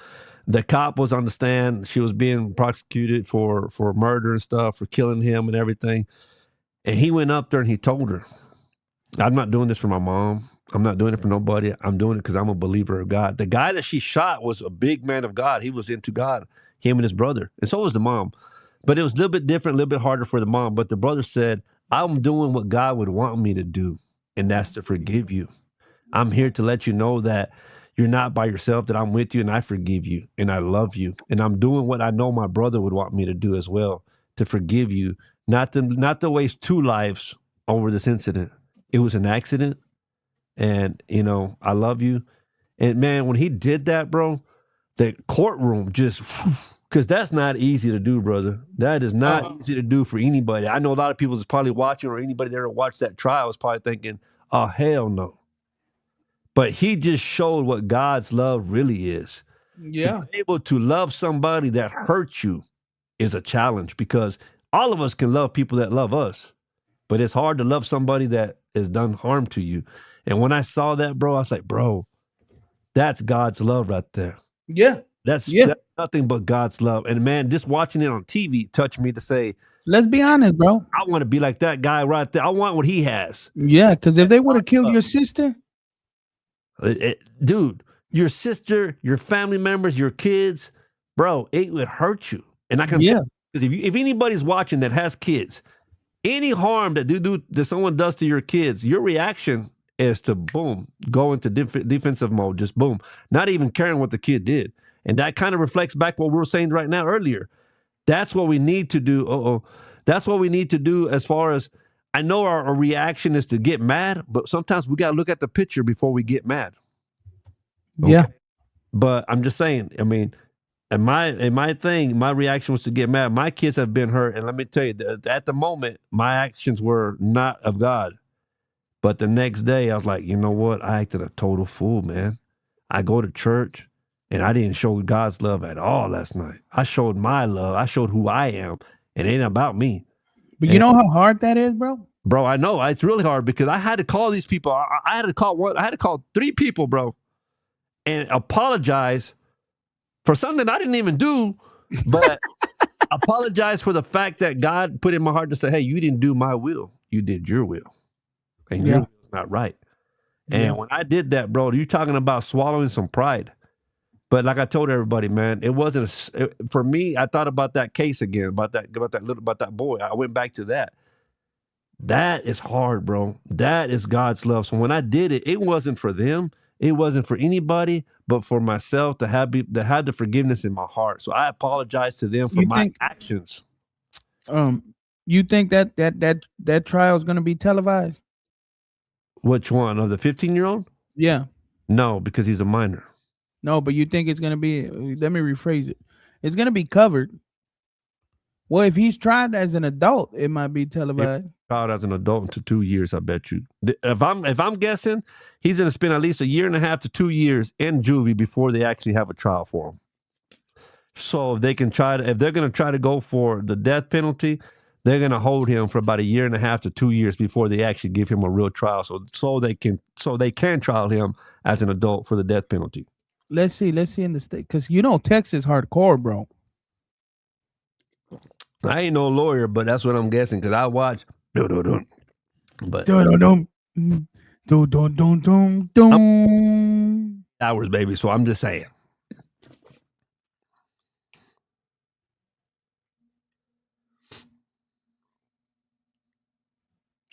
The cop was on the stand. She was being prosecuted for murder and stuff, for killing him and everything. And he went up there and he told her, I'm not doing this for my mom. I'm not doing it for nobody. I'm doing it because I'm a believer of God. The guy that she shot was a big man of God. He was into God, him and his brother. And so was the mom. But it was a little bit different, a little bit harder for the mom. But the brother said, I'm doing what God would want me to do, and that's to forgive you. I'm here to let you know that you're not by yourself, that I'm with you, and I forgive you, and I love you. And I'm doing what I know my brother would want me to do as well, to forgive you, not to waste 2 lives over this incident. It was an accident, and, you know, I love you. And, man, when he did that, bro, the courtroom just... Because that's not easy to do, brother. That is not easy to do for anybody. I know a lot of people that's probably watching, or anybody that ever watched that trial is probably thinking, oh, hell no. But he just showed what God's love really is. Yeah. To be able to love somebody that hurts you is a challenge, because all of us can love people that love us. But it's hard to love somebody that has done harm to you. And when I saw that, bro, I was like, bro, that's God's love right there. Yeah. That's nothing but God's love. And, man, just watching it on TV touched me to say, let's be honest, bro. I want to be like that guy right there. I want what he has. Yeah, because if they would have killed your sister, dude, your sister, your family members, your kids, bro, it would hurt you. And I can tell you, because if anybody's watching that has kids, any harm that someone does to your kids, your reaction is to boom, go into defensive mode, just boom, not even caring what the kid did. And that kind of reflects back what we were saying right now earlier. That's what we need to do. That's what we need to do as far as, I know our reaction is to get mad, but sometimes we got to look at the picture before we get mad. Okay? Yeah. But I'm just saying, I mean, in my thing, my reaction was to get mad. My kids have been hurt. And let me tell you, at the moment, my actions were not of God. But the next day, I was like, you know what? I acted a total fool, man. I go to church. And I didn't show God's love at all last night. I showed my love. I showed who I am. It ain't about me. But you know how hard that is, bro? Bro, I know. It's really hard, because I had to call these people. I had to call 3 people, bro, and apologize for something I didn't even do, but apologize for the fact that God put in my heart to say, hey, you didn't do my will. You did your will. And your will's not right. And when I did that, bro, you're talking about swallowing some pride. But like I told everybody, man, it wasn't for me. I thought about that case again, about that boy. I went back to that. That is hard, bro. That is God's love. So when I did it, it wasn't for them. It wasn't for anybody, but for myself to have the forgiveness in my heart. So I apologize to them for my actions. You think that trial is going to be televised? Which one? Of the 15-year-old? Yeah. No, because he's a minor. No, but you think it's going to be, let me rephrase it. It's going to be covered. Well, if he's tried as an adult, it might be televised. Tried as an adult into 2 years, I bet you. If I'm guessing, he's going to spend at least 1.5 to 2 years in juvie before they actually have a trial for him. So if they're going to try to go for the death penalty, they're going to hold him for about 1.5 to 2 years before they actually give him a real trial. So they can trial him as an adult for the death penalty. Let's see in the state, because Texas hardcore, bro. I ain't no lawyer, but that's what I'm guessing, because I watch. But hours, baby. So I'm just saying.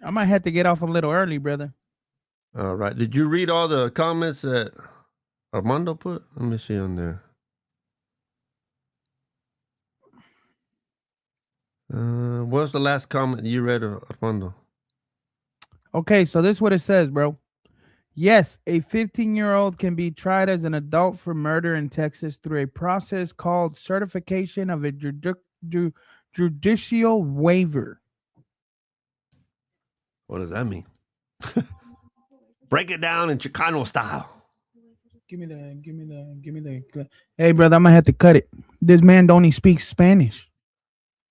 I might have to get off a little early, brother. All right. Did you read all the comments that Armando put? Let me see on there. What's the last comment you read of Armando? Okay, so this is what it says, bro. Yes, a 15-year-old can be tried as an adult for murder in Texas through a process called certification of a judicial waiver. What does that mean? Break it down in Chicano style. Give me the. Hey, brother, I'm gonna have to cut it. This man don't even speak Spanish.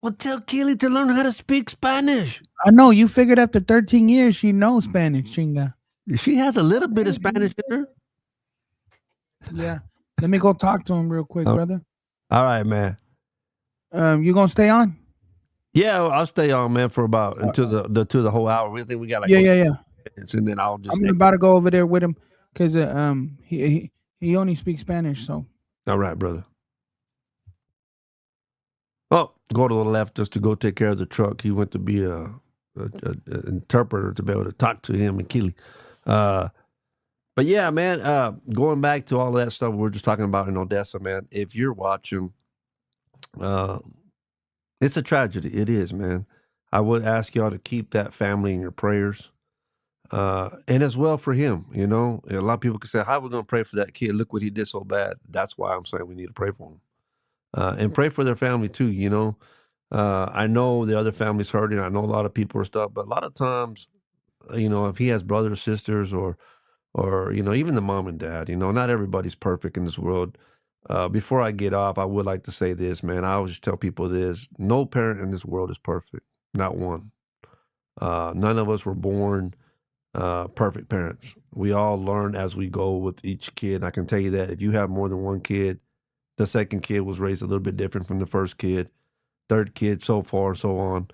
Well, tell Keely to learn how to speak Spanish. I know you figured after 13 years she knows Spanish, chinga. She has a little bit of Spanish in her. Yeah. Let me go talk to him real quick, brother. All right, man. You gonna stay on? Yeah, I'll stay on, man, for about until the whole hour. We think we got like yeah. minutes, and then I'll just. I'm about to go over there with him because he only speaks Spanish. So. All right, brother. Oh, go to the left just to go take care of the truck. He went to be a interpreter to be able to talk to him and Keely. But yeah, man, going back to all of that stuff we were just talking about in Odessa, man, if you're watching, it's a tragedy. It is, man. I would ask y'all to keep that family in your prayers. And as well for him, you know, a lot of people can say, how are we going to pray for that kid? Look what he did so bad. That's why I'm saying we need to pray for him. And pray for their family too, you know. I know the other family's hurting. I know a lot of people are stuff, but a lot of times, you know, if he has brothers, sisters, or you know, even the mom and dad, you know, not everybody's perfect in this world. Before I get off, I would like to say this, man. I always tell people this: no parent in this world is perfect, not one. None of us were born perfect parents. We all learn as we go with each kid. I can tell you that if you have more than one kid, the second kid was raised a little bit different from the first kid, third kid, so far and so on,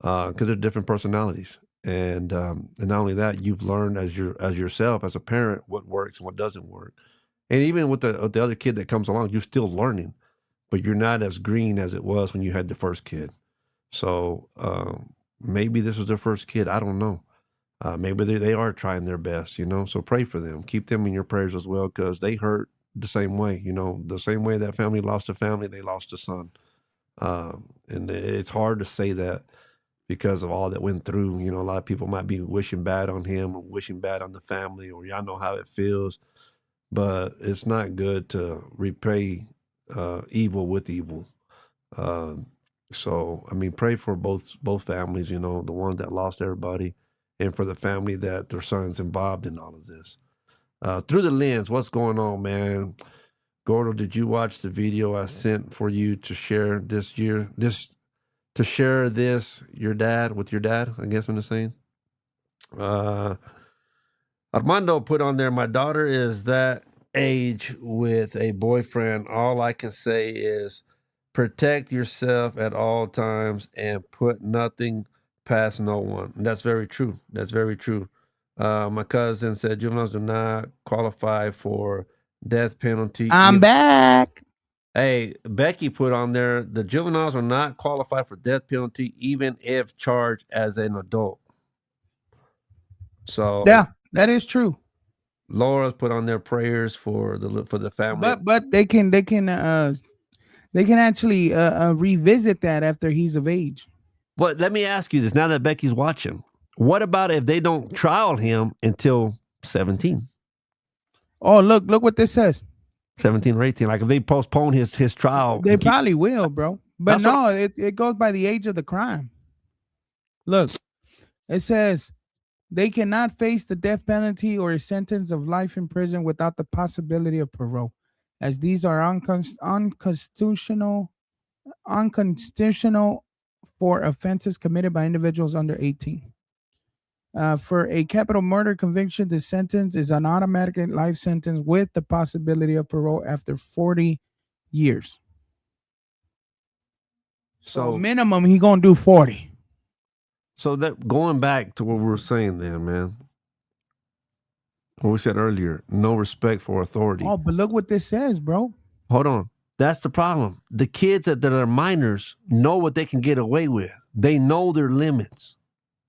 because they're different personalities. And not only that, you've learned as yourself as a parent what works and what doesn't work. And even with the other kid that comes along, you're still learning, but you're not as green as it was when you had the first kid. So maybe this was their first kid. I don't know. Maybe they are trying their best, you know. So pray for them. Keep them in your prayers as well, because they hurt the same way, you know, the same way that family lost a family, they lost a son. And it's hard to say that because of all that went through. You know, a lot of people might be wishing bad on him or wishing bad on the family, or y'all know how it feels. But it's not good to repay evil with evil. So, I mean, pray for both families, you know, the ones that lost everybody, and for the family that their son's involved in all of this. Through the lens, what's going on, man? Gordo, did you watch the video I sent for you to share to share this with your dad, I guess I'm saying? Armando put on there, my daughter is that age with a boyfriend. All I can say is protect yourself at all times and put nothing past no one. And that's very true. That's very true. My cousin said juveniles do not qualify for death penalty. I'm back. Hey, Becky put on there, the juveniles are not qualified for death penalty even if charged as an adult. So yeah, that is true. Laura's put on their prayers for the family. But they can actually revisit that after he's of age. But let me ask you this: now that Becky's watching, what about if they don't trial him until 17? Oh, look what this says. 17 or 18. Like if they postpone his trial, they probably will, bro. But no, it goes by the age of the crime. Look, it says they cannot face the death penalty or a sentence of life in prison without the possibility of parole, as these are unconstitutional for offenses committed by individuals under 18. For a capital murder conviction, the sentence is an automatic life sentence with the possibility of parole after 40 years. So minimum, he gonna do 40. So that going back to what we were saying there, man. What we said earlier, no respect for authority. Oh, but look what this says, bro. Hold on. That's the problem. The kids that are minors know what they can get away with. They know their limits.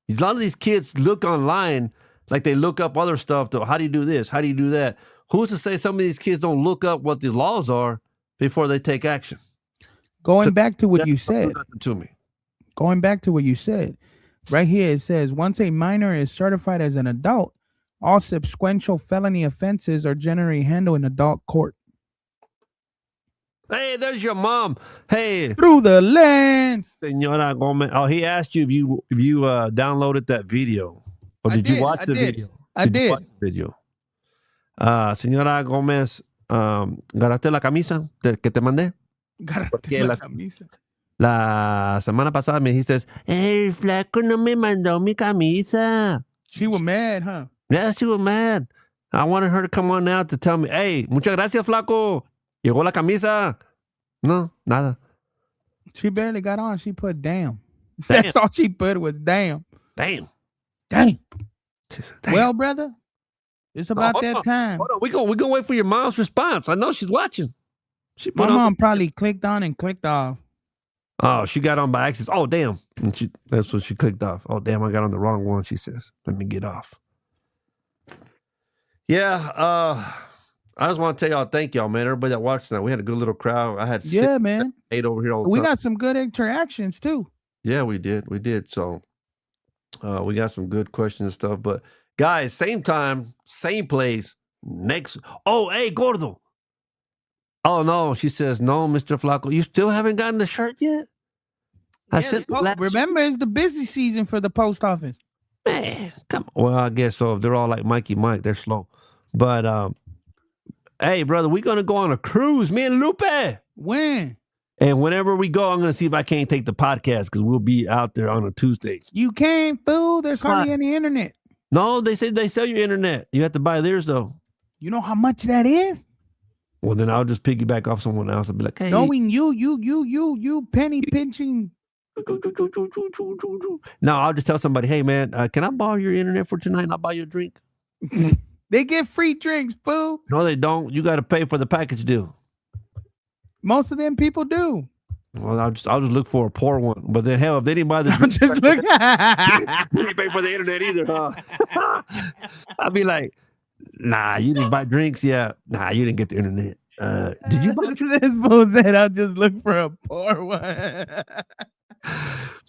A lot of these kids look online like they look up other stuff. How do you do this? How do you do that? Who's to say some of these kids don't look up what the laws are before they take action? Going back to what you said. To me. Going back to what you said. Right here it says, once a minor is certified as an adult, all subsequent felony offenses are generally handled in adult court. Hey, there's your mom. Hey, through the lens. Señora Gomez. Oh, he asked you if you downloaded that video. Or did you watch the video? I did. You watch the video? Señora Gomez, ¿ganaste la camisa que te mandé? Ganaste la camisa. La semana pasada me dijiste, hey, Flaco no me mandó mi camisa. She was mad, huh? Yeah, she was mad. I wanted her to come on now to tell me, hey, muchas gracias, Flaco. Llegó la camisa. No, nada. She barely got on. She put damn. That's all she put was damn. Damn. Damn. Said, damn. Well, brother, it's about that time. Hold on. We gonna wait for your mom's response. I know she's watching. My mom probably clicked on and clicked off. Oh, she got on by accident. Oh, damn. And that's what she clicked off. Oh, damn, I got on the wrong one, she says. Let me get off. Yeah, I just want to tell y'all, thank y'all, man. Everybody that watched tonight, we had a good little crowd. I had man. 8 over here all the time. We got some good interactions, too. Yeah, we did. So we got some good questions and stuff. But, guys, same time, same place, next. Oh, hey, Gordo. Oh, no, she says, no, Mr. Flaco, you still haven't gotten the shirt yet? I said, remember, it's the busy season for the post office. Man, come on. Well, I guess so. If they're all like Mikey Mike, they're slow. But, hey, brother, we're going to go on a cruise, me and Lupe. When? And whenever we go, I'm going to see if I can't take the podcast because we'll be out there on a Tuesday. You can't, fool. There's hardly any internet. No, they say they sell your internet. You have to buy theirs, though. You know how much that is? Well, then I'll just piggyback off someone else and be like, hey. Knowing you penny pinching. No, I'll just tell somebody, hey, man, can I borrow your internet for tonight and I'll buy you a drink? They get free drinks, fool. No, they don't. You got to pay for the package deal. Most of them people do. Well, I'll just look for a poor one. But then, hell, if they didn't buy the drink, just look. They didn't pay for the internet either, huh? I'd be like, nah, you didn't buy drinks. Yeah. Nah, you didn't get the internet. Did you buy this fool said I'll just look for a poor one.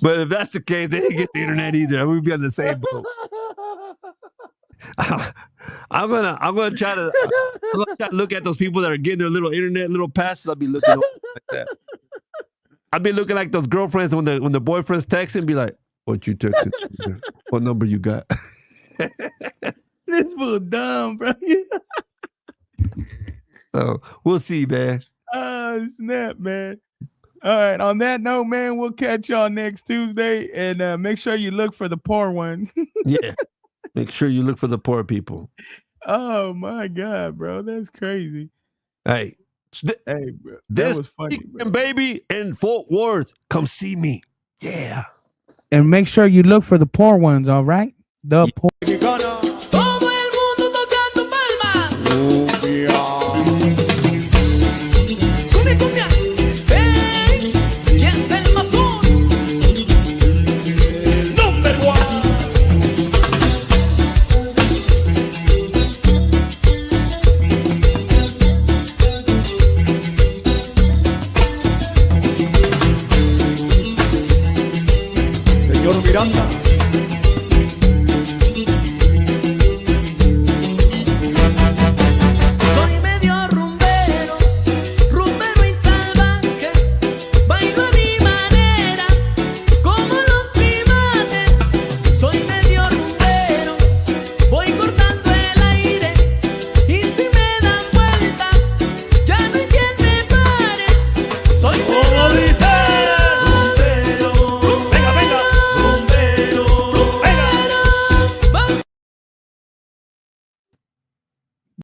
But if that's the case, they didn't get the internet either. We'd be on the same boat. I'm gonna try to look at those people that are getting their little internet, little passes. I'll be looking like that. I'd be looking like those girlfriends when the boyfriends text and be like, "What you texting? What number you got?" This fool dumb, bro. So we'll see, man. Oh, snap, man. All right. On that note, man, we'll catch y'all next Tuesday, and make sure you look for the poor ones. Yeah. Make sure you look for the poor people. Oh my God, bro. That's crazy. Hey, bro. That was funny, bro. Baby in Fort Worth. Come see me. Yeah. And make sure you look for the poor ones, all right? The poor. Todo el mundo tocando palmas. Cumbia, cumbia. Ven, ¿quién es el mazón? Number one. Señor Miranda.